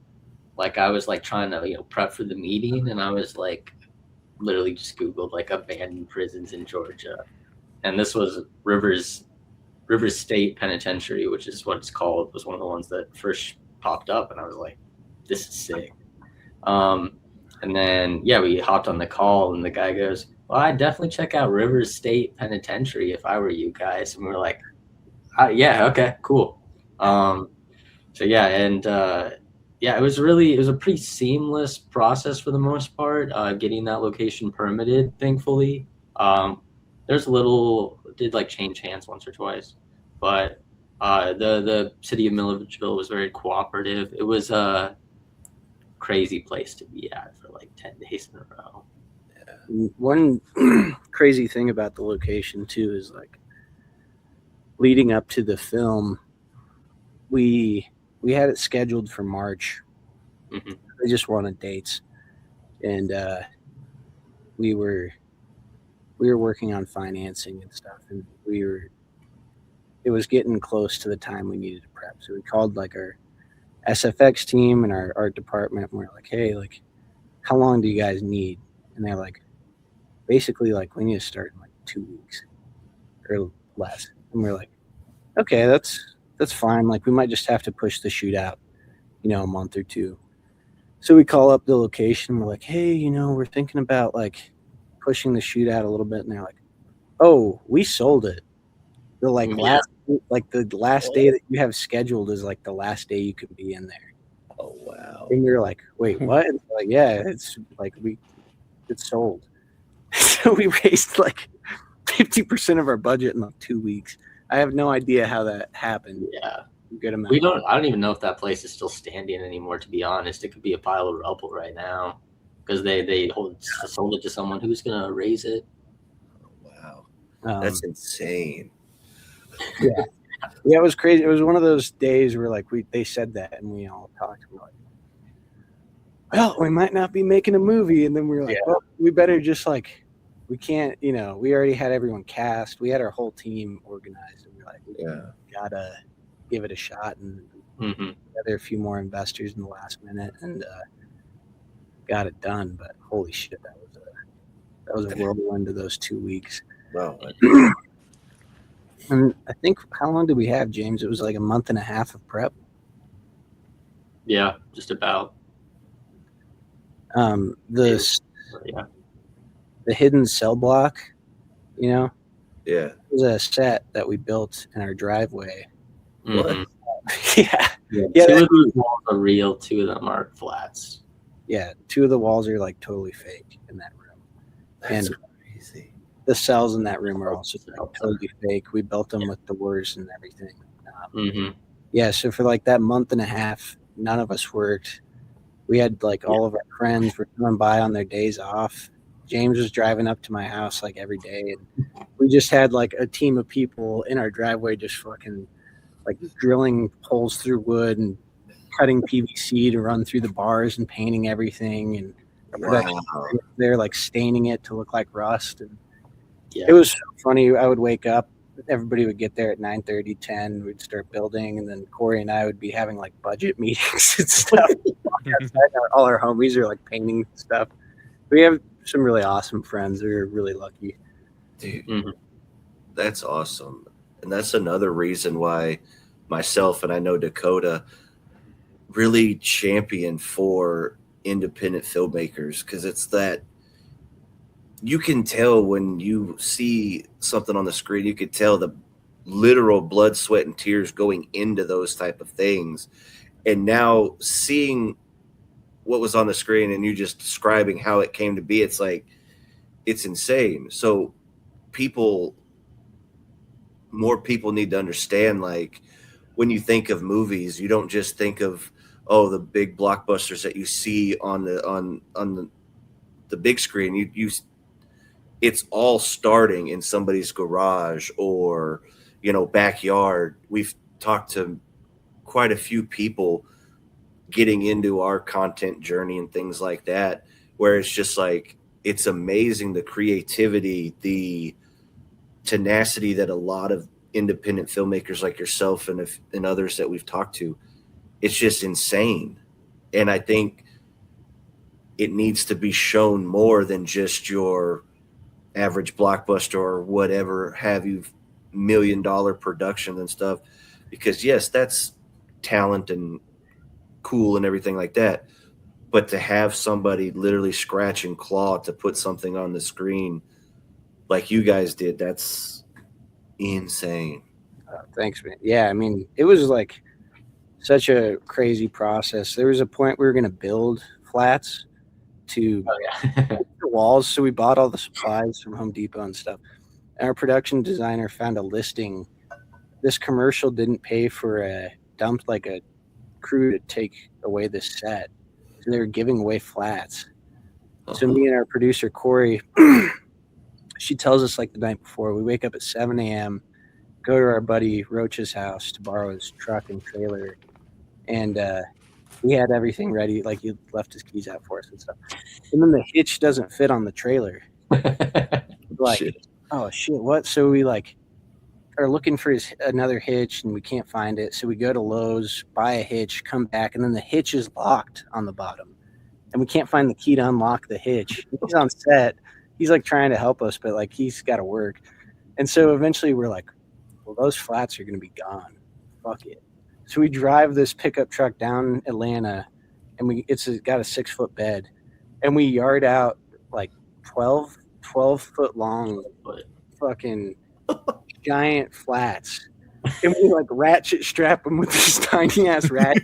Speaker 4: like I was like trying to prep for the meeting, and I was like literally just Googled like abandoned prisons in Georgia, and this was Rivers State Penitentiary, which is what it's called, was one of the ones that first popped up, and I was like, this is sick. And then we hopped on the call, and the guy goes, well, I'd definitely check out Rivers State Penitentiary if I were you guys. And we were like, okay, cool. It was a pretty seamless process for the most part, getting that location permitted, thankfully. There's did like change hands once or twice, but the city of Milledgeville was very cooperative. It was a crazy place to be at for like 10 days in a row.
Speaker 3: One crazy thing about the location too is like leading up to the film, we had it scheduled for March. We just wanted dates, and we were working on financing and stuff, and it was getting close to the time we needed to prep. So we called like our SFX team and our art department, and we're like, hey, like, how long do you guys need? And they're like, basically like, we need to start in like 2 weeks or less. And we're like, okay, that's fine. Like, we might just have to push the shoot out, a month or two. So we call up the location. We're like, hey, we're thinking about like pushing the shoot out a little bit, and they're like, "Oh, we sold it." The
Speaker 4: Yeah.
Speaker 3: the last day that you have scheduled is like the last day you can be in there.
Speaker 2: Oh wow.
Speaker 3: And you're like, "Wait, what?" And they're like, yeah, it's like it's sold. So we raised like 50% of our budget in like 2 weeks. I have no idea how that happened.
Speaker 4: Yeah.
Speaker 3: Good amount.
Speaker 4: I don't even know if that place is still standing anymore, to be honest. It could be a pile of rubble right now because they sold it to someone who's going to raise it.
Speaker 2: Wow. That's insane.
Speaker 3: Yeah. Yeah, it was crazy. It was one of those days where like they said that and we all talked. We're like, well, we might not be making a movie. And then we were like, well, we better just like, we can't, we already had everyone cast. We had our whole team organized. And we were like, we gotta give it a shot and gather a few more investors in the last minute and got it done. But holy shit, that was a whirlwind of those 2 weeks.
Speaker 2: Wow.
Speaker 3: And I think, how long did we have, James? It was like a month and a half of prep.
Speaker 4: Yeah, just about.
Speaker 3: The hidden cell block,
Speaker 2: Yeah.
Speaker 3: it was a set that we built in our driveway.
Speaker 2: What?
Speaker 3: Yeah.
Speaker 4: Two of those walls are real. 2 of them are flats.
Speaker 3: Yeah, 2 of the walls are like totally fake in that room.
Speaker 2: That's
Speaker 3: and
Speaker 2: crazy.
Speaker 3: the cells in that room are also like totally fake. We built them with doors and everything. Yeah, so for like that month and a half, none of us worked. We had like all of our friends were coming by on their days off. James was driving up to my house like every day, and we just had like a team of people in our driveway just fucking like drilling holes through wood and cutting PVC to run through the bars and painting everything, and they're like staining it to look like rust. And it was so funny. I would wake up, everybody would get there at 9:30, 10. We'd start building, and then Corey and I would be having like budget meetings and stuff. All our homies are like painting stuff. We have some really awesome friends. We're really lucky.
Speaker 2: Dude, that's awesome. And that's another reason why myself and I know Dakota really champion for independent filmmakers, because it's that you can tell when you see something on the screen, you can tell the literal blood, sweat, and tears going into those type of things. And now seeing what was on the screen and you just describing how it came to be, it's like, it's insane. So more people need to understand, like, when you think of movies, you don't just think of, the big blockbusters that you see on the big screen. It's all starting in somebody's garage or, backyard. We've talked to quite a few people getting into our content journey and things like that, where it's just like, it's amazing the creativity, the tenacity that a lot of independent filmmakers like yourself and others that we've talked to, it's just insane. And I think it needs to be shown more than just your average blockbuster or whatever have you, $1 million productions and stuff, because yes, that's talent and cool and everything like that, but to have somebody literally scratch and claw to put something on the screen like you guys did, that's insane.
Speaker 3: Thanks, man. Yeah, I mean, it was like such a crazy process. There was a point we were going to build flats to the walls, so we bought all the supplies from Home Depot and stuff. And our production designer found a listing. This commercial didn't pay for dumped like a crew to take away this set, so they were giving away flats. So me and our producer Corey, she tells us like the night before, we wake up at 7 a.m., go to our buddy Roach's house to borrow his truck and trailer, and we had everything ready, like he left his keys out for us and stuff. And then the hitch doesn't fit on the trailer. Like, shit. Oh shit, what? So we like are looking for another hitch and we can't find it. So we go to Lowe's, buy a hitch, come back, and then the hitch is locked on the bottom. And we can't find the key to unlock the hitch. He's on set. He's like trying to help us, but like he's got to work. And so eventually we're like, well, those flats are going to be gone. Fuck it. So we drive this pickup truck down Atlanta, and it's got a 6-foot bed, and we yard out like 12 12-foot long fucking giant flats. And we like ratchet strap them with this tiny ass rat.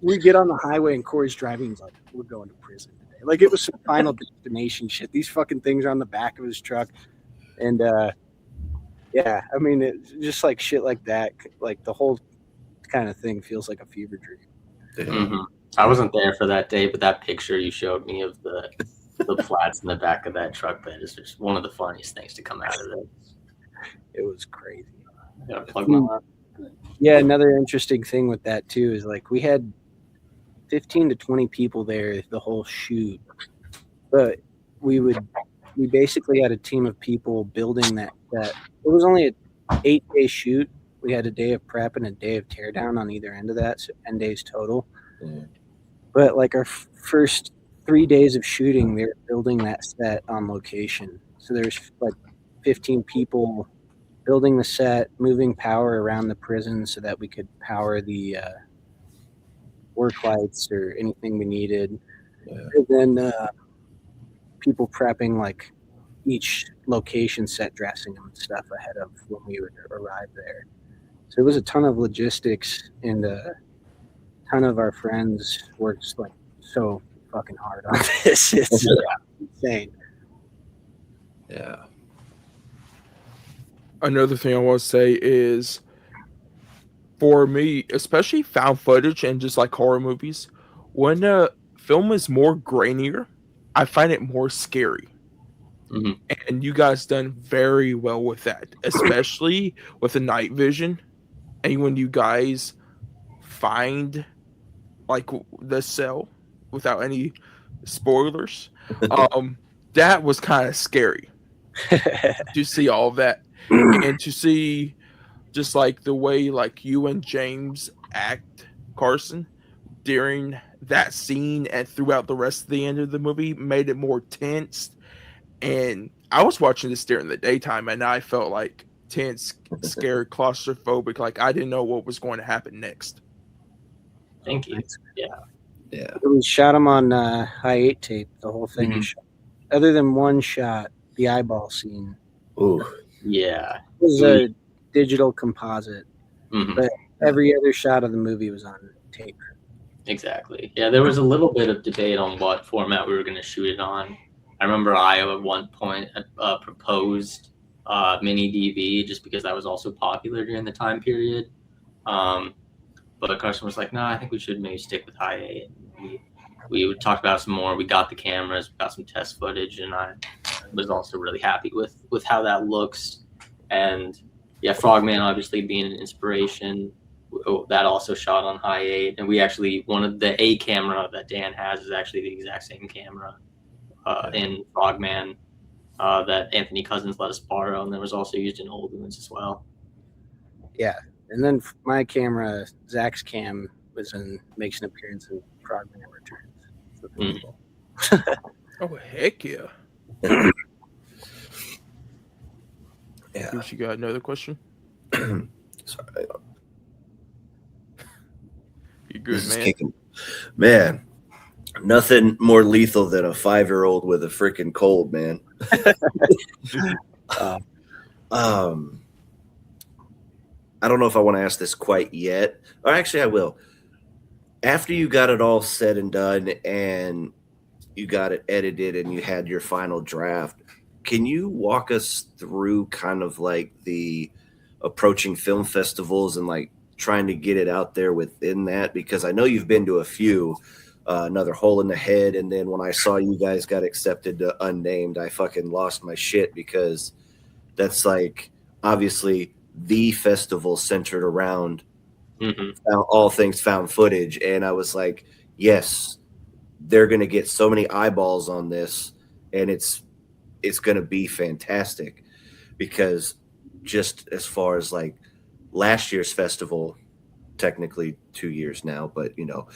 Speaker 3: We get on the highway and Corey's driving. He's like, we're going to prison today. Like it was some Final Destination shit. These fucking things are on the back of his truck. And yeah, I mean, it's just like shit like that. Like the whole kind of thing feels like a fever dream.
Speaker 4: Mm-hmm. I wasn't there for that day, but that picture you showed me of the flats in the back of that truck bed is just one of the funniest things to come out of it.
Speaker 3: It was crazy.
Speaker 4: Gotta plug my line.
Speaker 3: Yeah, another interesting thing with that too is like we had 15 to 20 people there the whole shoot, but we basically had a team of people building that. It was only an 8-day shoot. We had a day of prep and a day of teardown on either end of that, so 10 days total.
Speaker 2: Yeah.
Speaker 3: But like our first 3 days of shooting, they were building that set on location. So there's like 15 people building the set, moving power around the prison so that we could power the work lights or anything we needed.
Speaker 2: Yeah.
Speaker 3: And then people prepping like each location, set dressing and stuff ahead of when we would arrive there. So it was a ton of logistics, and a ton of our friends worked like so fucking hard on this. It's insane.
Speaker 2: Yeah.
Speaker 1: Another thing I want to say is, for me, especially found footage and just like horror movies, when a film is more grainier, I find it more scary.
Speaker 4: Mm-hmm.
Speaker 1: And you guys done very well with that, especially with the night vision. And when you guys find like the cell without any spoilers, that was kind of scary to see all of that. And to see just like the way like you and James act, Karsen, during that scene and throughout the rest of the end of the movie made it more tense. And I was watching this during the daytime and I felt like tense, scared, claustrophobic, like I didn't know what was going to happen next.
Speaker 4: Thank you.
Speaker 2: Yeah.
Speaker 3: We shot them on high 8 tape, the whole thing.
Speaker 4: Mm-hmm.
Speaker 3: Other than one shot, the eyeball scene.
Speaker 2: Ooh.
Speaker 4: Yeah.
Speaker 3: It was a digital composite,
Speaker 4: Mm-hmm.
Speaker 3: but every other shot of the movie was on tape.
Speaker 4: Exactly. Yeah, there was a little bit of debate on what format we were going to shoot it on. I remember I at one point proposed mini DV just because that was also popular during the time period. But Karsen was like, no, I think we should maybe stick with high 8. We talked about it some more. We got the cameras, got some test footage, and I was also really happy with how that looks. And yeah, Frogman obviously being an inspiration. That also shot on high 8. And we actually, one of the A camera that Dan has is actually the exact same camera in Frogman that Anthony Cousins let us borrow. And that was also used in Old Wounds as well.
Speaker 3: Yeah. And then my camera, Zach's cam, makes an appearance in Frogman Returns. So
Speaker 1: Oh, heck yeah.
Speaker 2: Yeah.
Speaker 1: Bruce, you got another question?
Speaker 2: Sorry.
Speaker 1: You good,
Speaker 2: This is
Speaker 1: man?
Speaker 2: kicking. Man, nothing more lethal than a 5-year-old with a freaking cold, man. I don't know if I want to ask this quite yet. Or actually, I will. After you got it all said and done and you got it edited and you had your final draft, can you walk us through kind of like the approaching film festivals and like trying to get it out there within that? Because I know you've been to a few, Another Hole in the Head. And then when I saw you guys got accepted to Unnamed, I fucking lost my shit because that's like obviously the festival centered around all things found footage. And I was like, yes, they're going to get so many eyeballs on this and it's going to be fantastic. Because just as far as like last year's festival, technically 2 years now, but you know,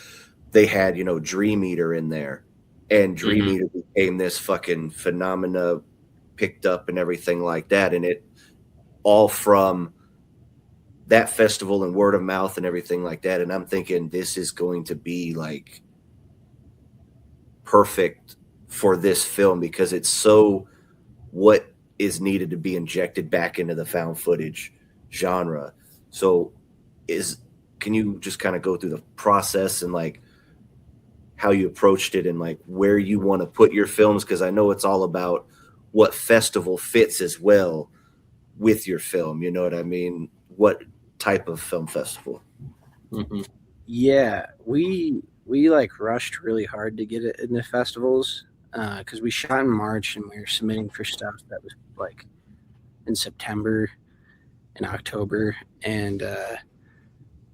Speaker 2: they had, you know, Dream Eater in there, and Dream Eater became this fucking phenomena, picked up and everything like that. And it all from that festival and word of mouth and everything like that. And I'm thinking this is going to be like perfect for this film because it's so what is needed to be injected back into the found footage genre. So can you just kind of go through the process and like how you approached it and like where you want to put your films? Because I know it's all about what festival fits as well with your film. You know what I mean? What type of film festival?
Speaker 4: Mm-hmm.
Speaker 3: Yeah, we like rushed really hard to get it in the festivals because we shot in March and we were submitting for stuff that was like in September and October, and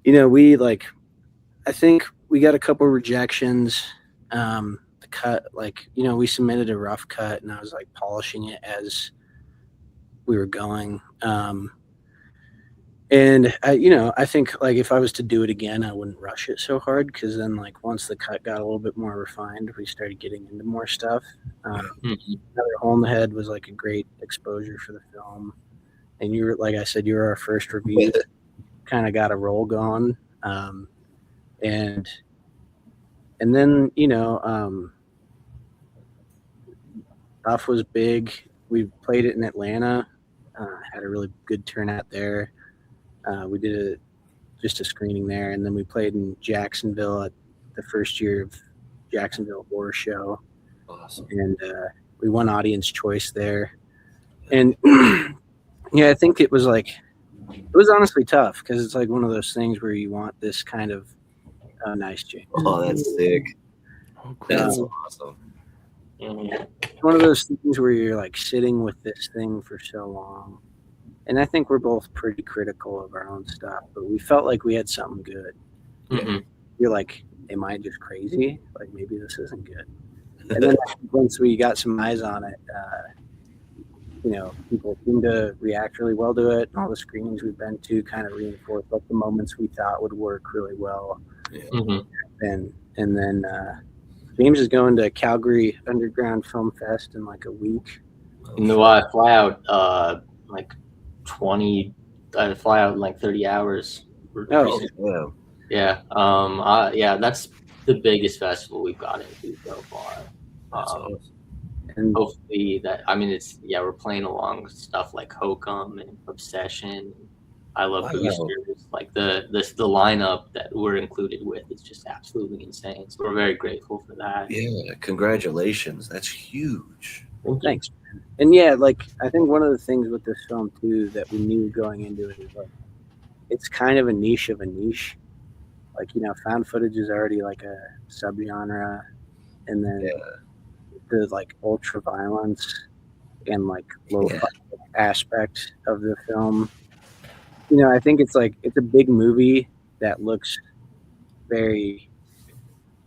Speaker 3: we like I think we got a couple rejections. The cut, like we submitted a rough cut, and I was like polishing it as we were going. And I think like if I was to do it again, I wouldn't rush it so hard because then like once the cut got a little bit more refined, we started getting into more stuff. Another Hole in the Head was like a great exposure for the film, and you were like I said, you were our first review. Kind of got a roll going, and then Buff was big. We played it in Atlanta, had a really good turnout there. We did just a screening there, and then we played in Jacksonville at the first year of Jacksonville Horror Show.
Speaker 2: Awesome.
Speaker 3: And we won audience choice there. And I think it was honestly tough because it's like one of those things where you want this kind of nice change.
Speaker 2: Oh, that's sick.
Speaker 1: Oh, cool.
Speaker 2: That's awesome.
Speaker 3: It's one of those things where you're like sitting with this thing for so long. And I think we're both pretty critical of our own stuff, but we felt like we had something good.
Speaker 4: Mm-hmm.
Speaker 3: You're like, am I just crazy? Like maybe this isn't good. And then once we got some eyes on it, people seemed to react really well to it. All the screenings we've been to kind of reinforced like the moments we thought would work really well.
Speaker 2: Yeah.
Speaker 4: Mm-hmm.
Speaker 3: And then James is going to Calgary Underground Film Fest in like a week.
Speaker 4: No, I fly out I fly out in like 30 hours.
Speaker 3: Oh,
Speaker 2: yeah.
Speaker 4: Yeah, that's the biggest festival we've got into so far.
Speaker 2: That's awesome.
Speaker 3: and
Speaker 4: Hopefully we're playing along stuff like Hokum and Obsession. I Love
Speaker 2: Wow.
Speaker 4: Boosters. Like the lineup that we're included with is just absolutely insane. So we're very grateful for that.
Speaker 2: Yeah, congratulations. That's huge.
Speaker 3: thanks. And yeah, like I think one of the things with this film too that we knew going into it is like it's kind of a niche of a niche. Like found footage is already like a subgenre, and then the like ultra violence and like low aspect of the film. I think it's like it's a big movie that looks very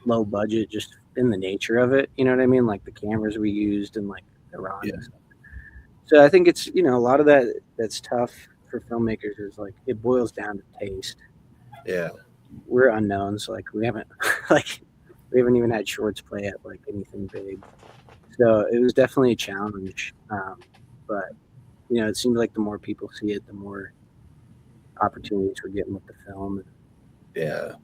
Speaker 3: low budget just in the nature of it. You know what I mean? Like the cameras we used and like the raw.
Speaker 2: Yeah.
Speaker 3: So I think it's a lot of that's tough for filmmakers is like it boils down to taste.
Speaker 2: Yeah.
Speaker 3: We're unknowns, like we haven't even had shorts play at like anything big. So it was definitely a challenge. But it seems like the more people see it, the more opportunities we're getting with the film.
Speaker 2: Yeah.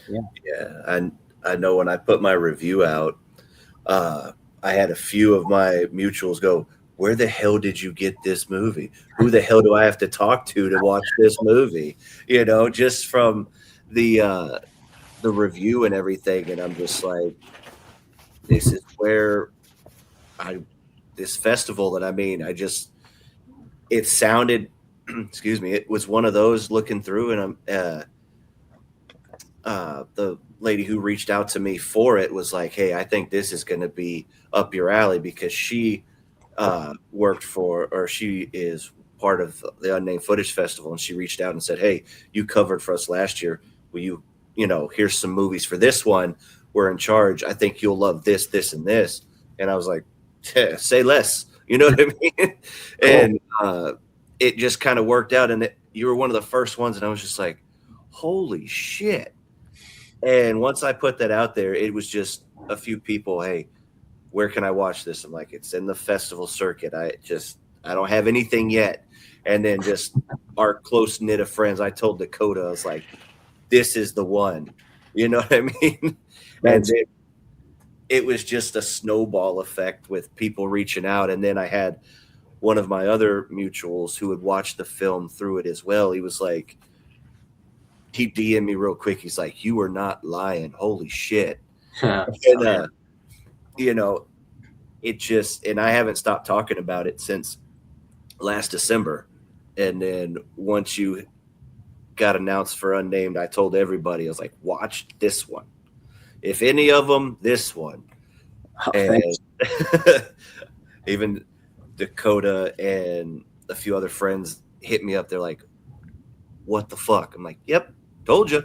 Speaker 3: Yeah.
Speaker 2: And I know when I put my review out, I had a few of my mutuals go, where the hell did you get this movie? Who the hell do I have to talk to watch this movie? Just from the review and everything. And I'm just like, this is where this festival that it sounded, excuse me, it was one of those looking through and the lady who reached out to me for it was like, hey, I think this is going to be up your alley because she she is part of the Unnamed Footage Festival, and she reached out and said, hey, you covered for us last year. Will you, here's some movies for this one. We're in charge. I think you'll love this, this, and this. And I was like, say less. You know what I mean? Cool. And it just kind of worked out. And you were one of the first ones, and I was just like, holy shit. And once I put that out there, it was just a few people, hey, where can I watch this? I'm like, it's in the festival circuit. I don't have anything yet. And then just our close knit of friends, I told Dakota, I was like, this is the one. You know what I mean? And it was just a snowball effect with people reaching out. And then I had one of my other mutuals who had watched the film through it as well. He was like, he DM'd me real quick. He's like, "You are not lying. Holy shit." And, you know, it just, and I haven't stopped talking about it since last December. And then once you got announced for Unnamed, I told everybody, I was like, watch this one. If any of them, this one.
Speaker 3: Oh,
Speaker 2: And even Dakota and a few other friends hit me up. They're like, "What the fuck?" I'm like, "Yep, told you."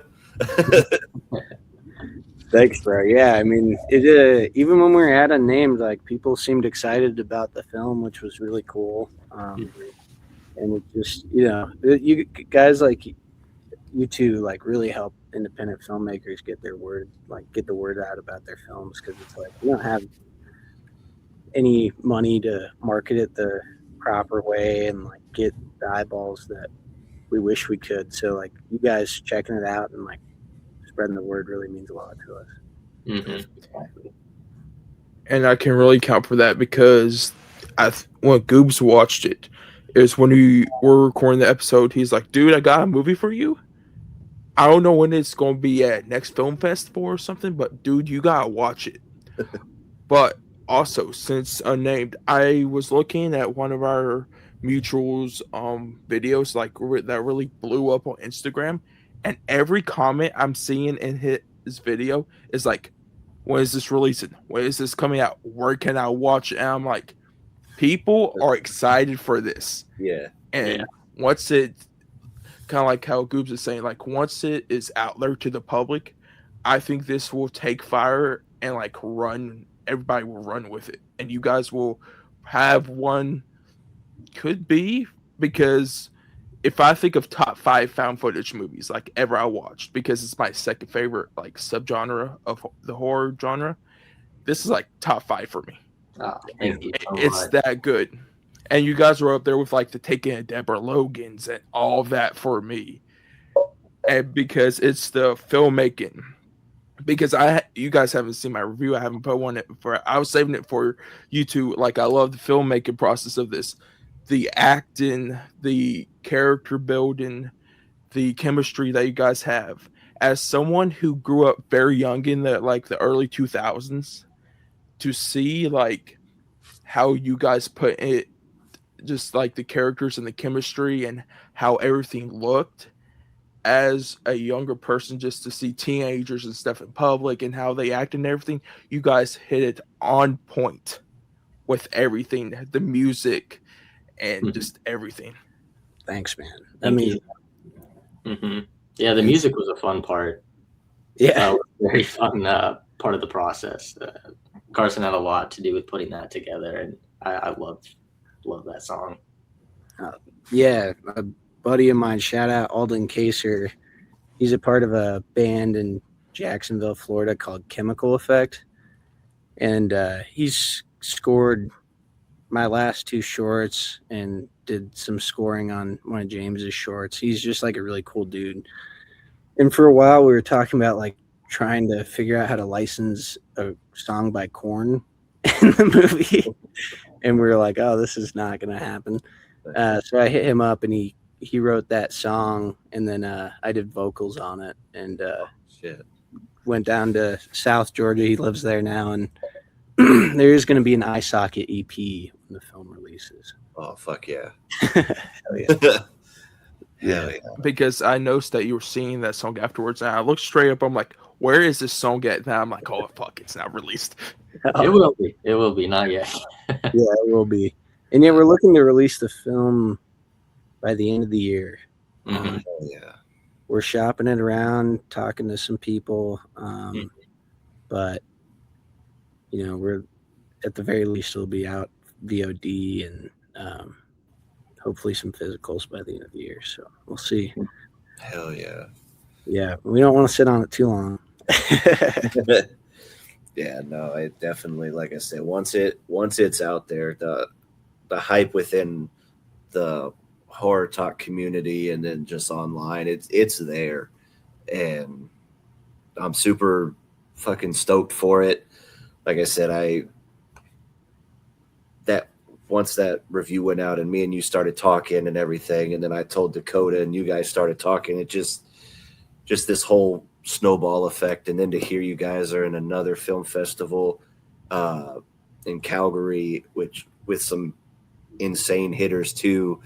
Speaker 3: Thanks, bro. Yeah, I mean, it even when we were at Unnamed, like people seemed excited about the film, which was really cool. And it just, you guys like you two like really help independent filmmakers get the word out about their films, because it's like we don't have any money to market it the proper way and like get the eyeballs that we wish we could. So like you guys checking it out and like spreading the word really means a lot to us.
Speaker 4: Mm-hmm.
Speaker 1: And I can really count for that because when Goobs watched it, it was when we were recording the episode. He's like, "Dude, I got a movie for you. I don't know when it's going to be at next film festival or something, but dude, you got to watch it." But also, since Unnamed, I was looking at one of our mutuals videos like that really blew up on Instagram, and every comment I'm seeing in his video is like, "When is this releasing? When is this coming out? Where can I watch it?" And I'm like, people are excited for this.
Speaker 2: Yeah.
Speaker 1: And once it, kind of like how Goobs is saying, like once it is out there to the public, I think this will take fire and like run. Everybody will run with it, and you guys will have one. Could be, because if I think of top 5 found footage movies like ever I watched, because it's my second favorite like subgenre of the horror genre, this is like top 5 for me.
Speaker 4: Oh, thank you so
Speaker 1: It's
Speaker 4: much.
Speaker 1: that good. And you guys were up there with like the Taking of Deborah Logans and all that for me. And because it's the filmmaking. Because you guys haven't seen my review. I haven't put one for. I was saving it for you two. Like, I love the filmmaking process of this, the acting, the character building, the chemistry that you guys have. As someone who grew up very young in the early 2000s, to see like how you guys put it, just like the characters and the chemistry and how everything looked as a younger person, just to see teenagers and stuff in public and how they act and everything, you guys hit it on point with everything, the music and just everything.
Speaker 3: Thanks, man.
Speaker 4: Thank you. Mm-hmm. Yeah, the music was a fun part.
Speaker 3: Yeah,
Speaker 4: very fun part of the process. Karsen had a lot to do with putting that together, and I love that song.
Speaker 3: Yeah, a buddy of mine, shout out Alden Kaser. He's a part of a band in Jacksonville, Florida called Chemical Effect, and he's scored my last 2 shorts and did some scoring on one of James's shorts. He's just like a really cool dude. And for a while we were talking about like trying to figure out how to license a song by Korn in the movie. And we were like, oh, this is not going to happen. So I hit him up and he wrote that song, and then I did vocals on it, and went down to South Georgia. He lives there now, and there is going to be an eye socket EP when the film releases.
Speaker 2: Oh, fuck yeah.
Speaker 3: Hell yeah.
Speaker 2: Yeah.
Speaker 1: Because I noticed that you were singing that song afterwards, and I looked straight up. I'm like, where is this song at? And I'm like, oh, fuck, it's not released.
Speaker 4: It will be. It will be. Not yet.
Speaker 3: Yeah, it will be. And yeah, we're looking to release the film by the end of the year.
Speaker 4: Mm-hmm.
Speaker 2: Yeah.
Speaker 3: We're shopping it around, talking to some people. But, we're at the very least, it'll be out VOD and hopefully some physicals by the end of the year. So we'll see.
Speaker 2: Hell yeah.
Speaker 3: Yeah, we don't want to sit on it too long.
Speaker 2: Yeah, no, it definitely, like I said, once it's out there, the hype within the horror talk community and then just online, it's there, and I'm super fucking stoked for it. like I said, once that review went out and me and you started talking and everything, and then I told Dakota and you guys started talking, it just this whole snowball effect. And then to hear you guys are in another film festival in Calgary, which with some insane hitters too,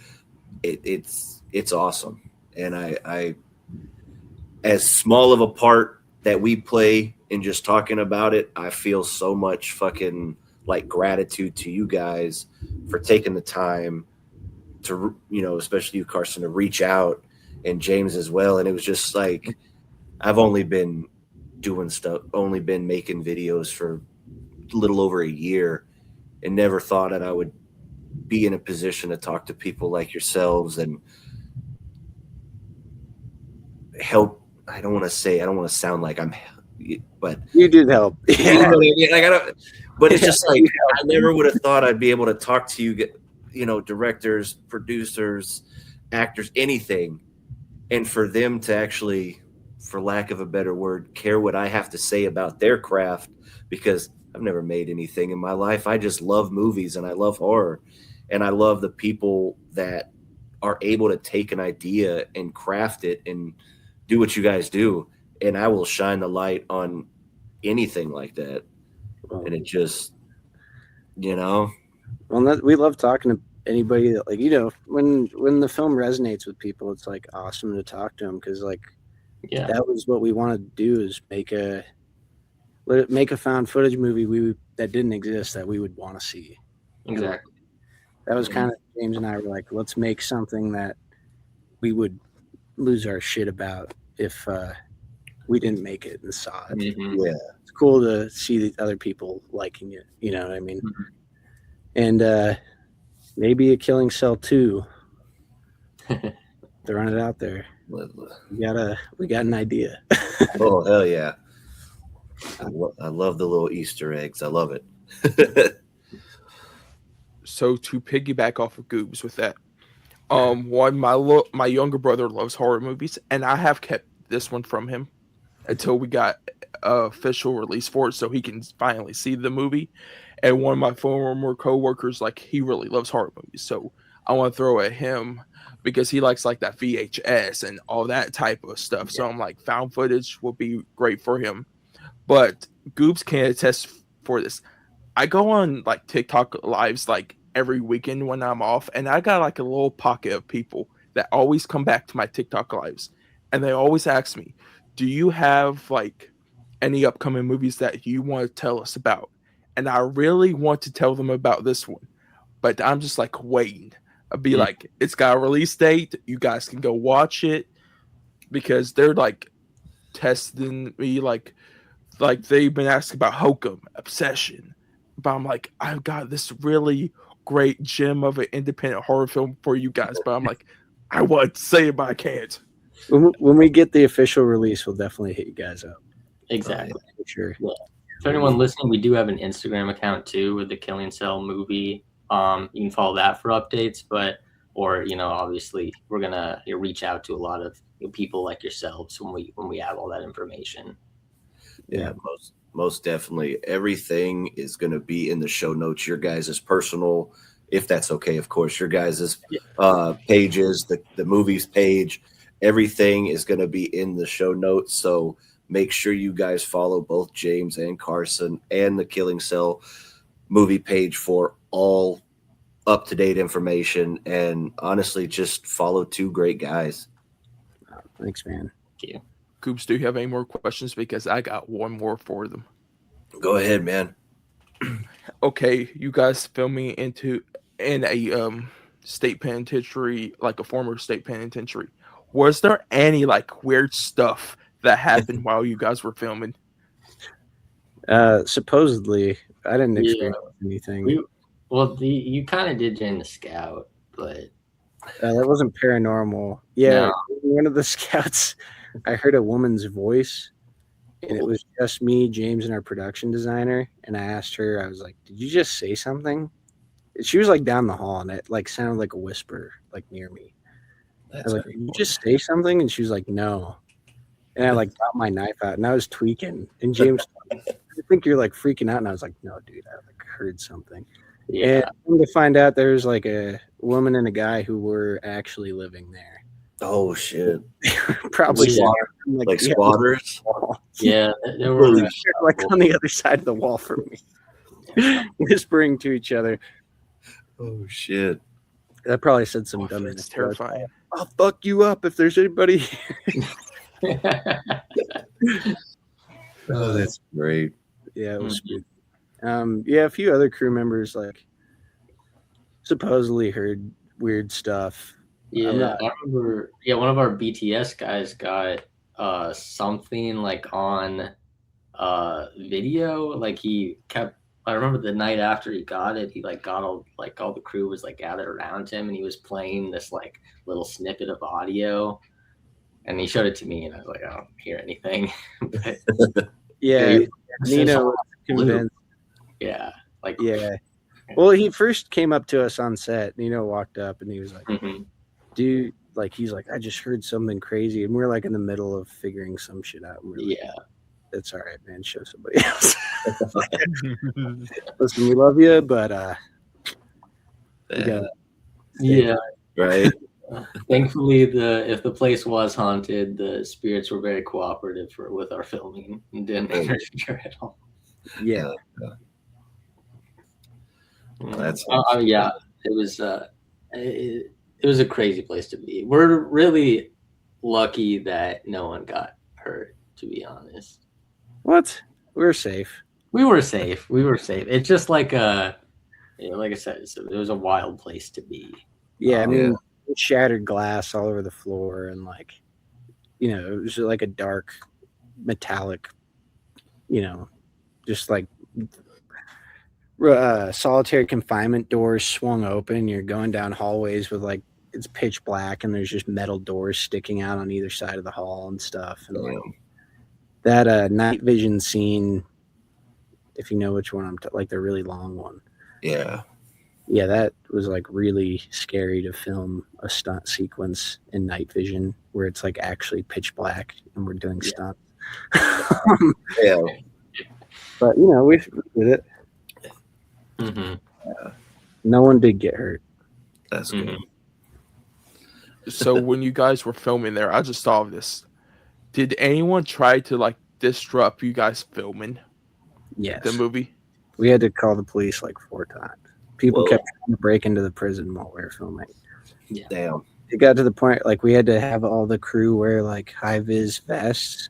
Speaker 2: it's awesome. And I as small of a part that we play in just talking about it, I feel so much fucking like gratitude to you guys for taking the time to, especially you, Karsen, to reach out, and James as well. And it was just like, I've only been making videos for a little over a year and never thought that I would be in a position to talk to people like yourselves and help. I don't want to sound like I'm, but
Speaker 3: you did help.
Speaker 2: Yeah. But it's just like, I never would have thought I'd be able to talk to you, directors, producers, actors, anything. And for them to actually, for lack of a better word, care what I have to say about their craft, because I've never made anything in my life. I just love movies and I love horror. And I love the people that are able to take an idea and craft it and do what you guys do. And I will shine the light on anything like that. And it just,
Speaker 3: Well, we love talking to anybody that, like, when the film resonates with people, it's like awesome to talk to them, because like, that was what we wanted to do, is make a found footage movie that didn't exist that we would want to see.
Speaker 4: Exactly.
Speaker 3: That was kind of, James and I were like, let's make something that we would lose our shit about if we didn't make it and saw it.
Speaker 4: Mm-hmm.
Speaker 2: Yeah.
Speaker 3: It's cool to see the other people liking it. You know what I mean?
Speaker 4: Mm-hmm.
Speaker 3: And maybe a Killing Cell 2. Throwing it out there. We got an idea.
Speaker 2: Oh, hell yeah. I love the little Easter eggs. I love it.
Speaker 1: So to piggyback off of Goobs with that, my younger brother loves horror movies, and I have kept this one from him until we got official release for it, so he can finally see the movie. And one of my former coworkers, like, he really loves horror movies, so I want to throw at him because he likes like that VHS and all that type of stuff. So I'm like, found footage will be great for him. But Goobs can attest for this. I go on like TikTok lives like every weekend when I'm off, and I got like a little pocket of people that always come back to my TikTok lives, and they always ask me, do you have like any upcoming movies that you want to tell us about? And I really want to tell them about this one, but I'm just like waiting. I'd be like, it's got a release date. You guys can go watch it, because they're like testing me, like they've been asking about Hokum, Obsession. But I'm like, I've got this really great gem of an independent horror film for you guys. But I'm like, I want to say it, but I can't.
Speaker 3: When we get the official release, we'll definitely hit you guys up.
Speaker 4: Exactly.
Speaker 3: For sure.
Speaker 4: Yeah. For anyone listening, we do have an Instagram account too with the Killing Cell movie. You can follow that for updates, or obviously we're gonna reach out to a lot of people like yourselves when we have all that information.
Speaker 2: Yeah, most definitely. Everything is going to be in the show notes. Your guys' personal, if that's okay, of course, your guys' pages, the movies page, everything is going to be in the show notes. So make sure you guys follow both James and Karsen and the Killing Cell movie page for all up-to-date information. And honestly, just follow two great guys.
Speaker 3: Thanks, man.
Speaker 4: Thank you.
Speaker 1: Goobs, do you have any more questions? Because I got one more for them.
Speaker 2: Go ahead, man.
Speaker 1: Okay, you guys filming in a state penitentiary, like a former state penitentiary. Was there any like weird stuff that happened while you guys were filming?
Speaker 3: Supposedly, I didn't experience anything.
Speaker 4: You kind of did during the scout, but
Speaker 3: that wasn't paranormal. Yeah,
Speaker 4: No.
Speaker 3: One of the scouts, I heard a woman's voice, and it was just me, James, and our production designer. And I asked her, I was like, "Did you just say something?" She was like down the hall, and it like sounded like a whisper, like near me. I was like, "Did you just say something?" And she was like, "No." And I like got my knife out, and I was tweaking. And James, think you're like freaking out. And I was like, no, dude, I like heard something.
Speaker 4: Yeah.
Speaker 3: And come to find out there's like a woman and a guy who were actually living there.
Speaker 2: Oh shit!
Speaker 3: Probably
Speaker 2: Like squatters.
Speaker 4: Yeah. They were
Speaker 2: Holy
Speaker 3: like on the other side of the wall from me, whispering to each other.
Speaker 2: Oh shit!
Speaker 3: That probably said some dumb
Speaker 1: That's
Speaker 3: shit.
Speaker 1: terrifying.
Speaker 3: I'll fuck you up if there's anybody here.
Speaker 2: Oh, that's great.
Speaker 3: Yeah, it was good. Yeah, a few other crew members like supposedly heard weird stuff.
Speaker 4: Yeah, I remember. Yeah, one of our BTS guys got something like on video. Like he kept. I remember the night after he got it, he like got all the crew was like gathered around him, and he was playing this like little snippet of audio, and he showed it to me, and I was like, I don't hear anything. But,
Speaker 3: Yeah, Nino was convinced.
Speaker 4: Yeah, like
Speaker 3: Yeah. Well, he first came up to us on set. Nino walked up and he was like,
Speaker 4: mhm.
Speaker 3: dude, like he's like, I just heard something crazy. And we're like in the middle of figuring some shit out. And we're like,
Speaker 4: Yeah,
Speaker 3: it's all right, man. Show somebody else. Listen, we love you, but we got
Speaker 4: yeah.
Speaker 2: Right.
Speaker 4: Thankfully, if the place was haunted, the spirits were very cooperative with our filming and didn't interfere at all.
Speaker 3: yeah.
Speaker 2: That's
Speaker 4: Yeah. It was it was a crazy place to be. We're really lucky that no one got hurt, to be honest.
Speaker 3: What? We're safe.
Speaker 4: We were safe. It's just like like I said, it was a wild place to be.
Speaker 3: Yeah, I mean, shattered glass all over the floor, and like, you know, it was like a dark, metallic, you know, just like solitary confinement doors swung open. You're going down hallways with like it's pitch black, and there's just metal doors sticking out on either side of the hall and stuff. And like, that night vision scene, if you know which one I'm like the really long one. Yeah, that was like really scary to film a stunt sequence in night vision where it's like actually pitch black and we're doing stunts.
Speaker 2: Yeah.
Speaker 3: But you know, we did it.
Speaker 4: Mm-hmm.
Speaker 3: No one did get hurt.
Speaker 2: That's good.
Speaker 1: So when you guys were filming there, I just thought of this. Did anyone try to like disrupt you guys filming
Speaker 3: Yes.
Speaker 1: the movie?
Speaker 3: We had to call the police like 4 times. People kept trying to break into the prison while we were filming.
Speaker 4: Yeah.
Speaker 2: Damn.
Speaker 3: It got to the point like we had to have all the crew wear like high vis vests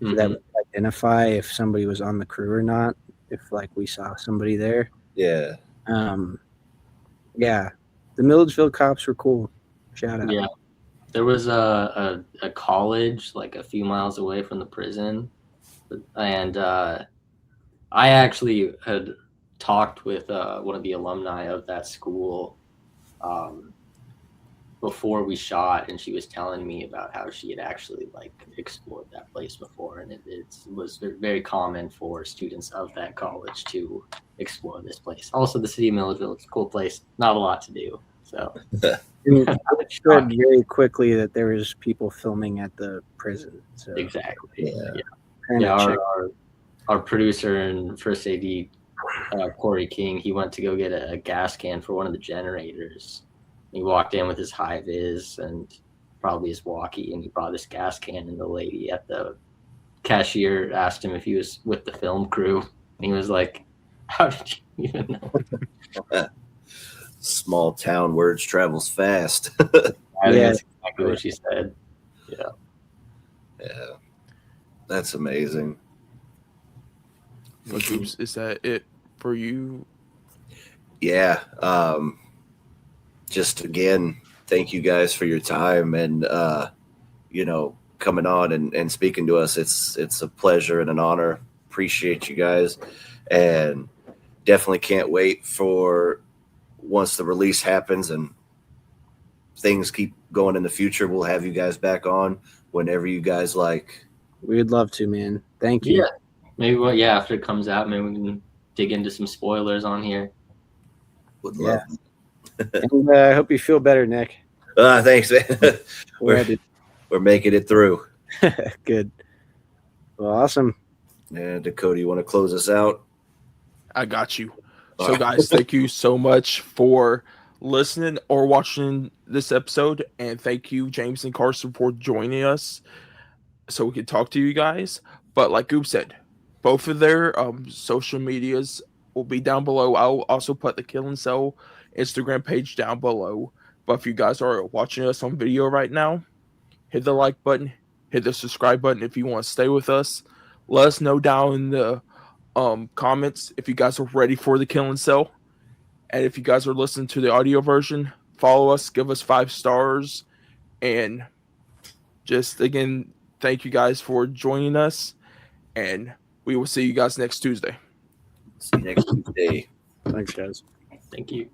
Speaker 3: that would identify if somebody was on the crew or not. If like we saw somebody there.
Speaker 2: Yeah.
Speaker 3: Yeah. The Milledgeville cops were cool. Shout out.
Speaker 4: Yeah. There was a college like a few miles away from the prison, and I actually had talked with one of the alumni of that school before we shot, and she was telling me about how she had actually like explored that place before, and it was very common for students of that college to explore this place. Also, the city of Milledgeville is a cool place, not a lot to do. So
Speaker 3: I understood very quickly that there was people filming at the prison. So
Speaker 4: exactly.
Speaker 3: Yeah.
Speaker 4: Our producer and first AD, Corey King, he went to go get a gas can for one of the generators. He walked in with his high vis and probably his walkie, and he brought this gas can, and the lady at the cashier asked him if he was with the film crew, and he was like, how did you even know?
Speaker 2: Small town words travels fast.
Speaker 4: I think that's exactly what she said.
Speaker 2: Yeah. That's amazing.
Speaker 1: Is that it for you?
Speaker 2: Yeah. Just again, thank you guys for your time and coming on and speaking to us. It's a pleasure and an honor. Appreciate you guys, and definitely can't wait for once the release happens and things keep going in the future. We'll have you guys back on whenever you guys like.
Speaker 3: We'd love to, man. Thank you.
Speaker 4: Yeah. Maybe after it comes out, maybe we can dig into some spoilers on here.
Speaker 2: Would love.
Speaker 3: And I hope you feel better, Nick.
Speaker 2: Thanks, man. We're making it through.
Speaker 3: Good. Well, awesome.
Speaker 2: And Dakota, you want to close us out?
Speaker 1: I got you. So, guys, thank you so much for listening or watching this episode. And thank you, James and Karsen, for joining us so we can talk to you guys. But like Goob said, both of their social medias will be down below. I'll also put the Kill and Sell Instagram page down below. But if you guys are watching us on video right now, hit the like button, hit the subscribe button if you want to stay with us. Let us know down in the comments if you guys are ready for the Kill and Sell. And if you guys are listening to the audio version, follow us, give us 5 stars. And just again, thank you guys for joining us. And we will see you guys next Tuesday.
Speaker 2: See you next Tuesday.
Speaker 3: Thanks, guys.
Speaker 4: Thank you.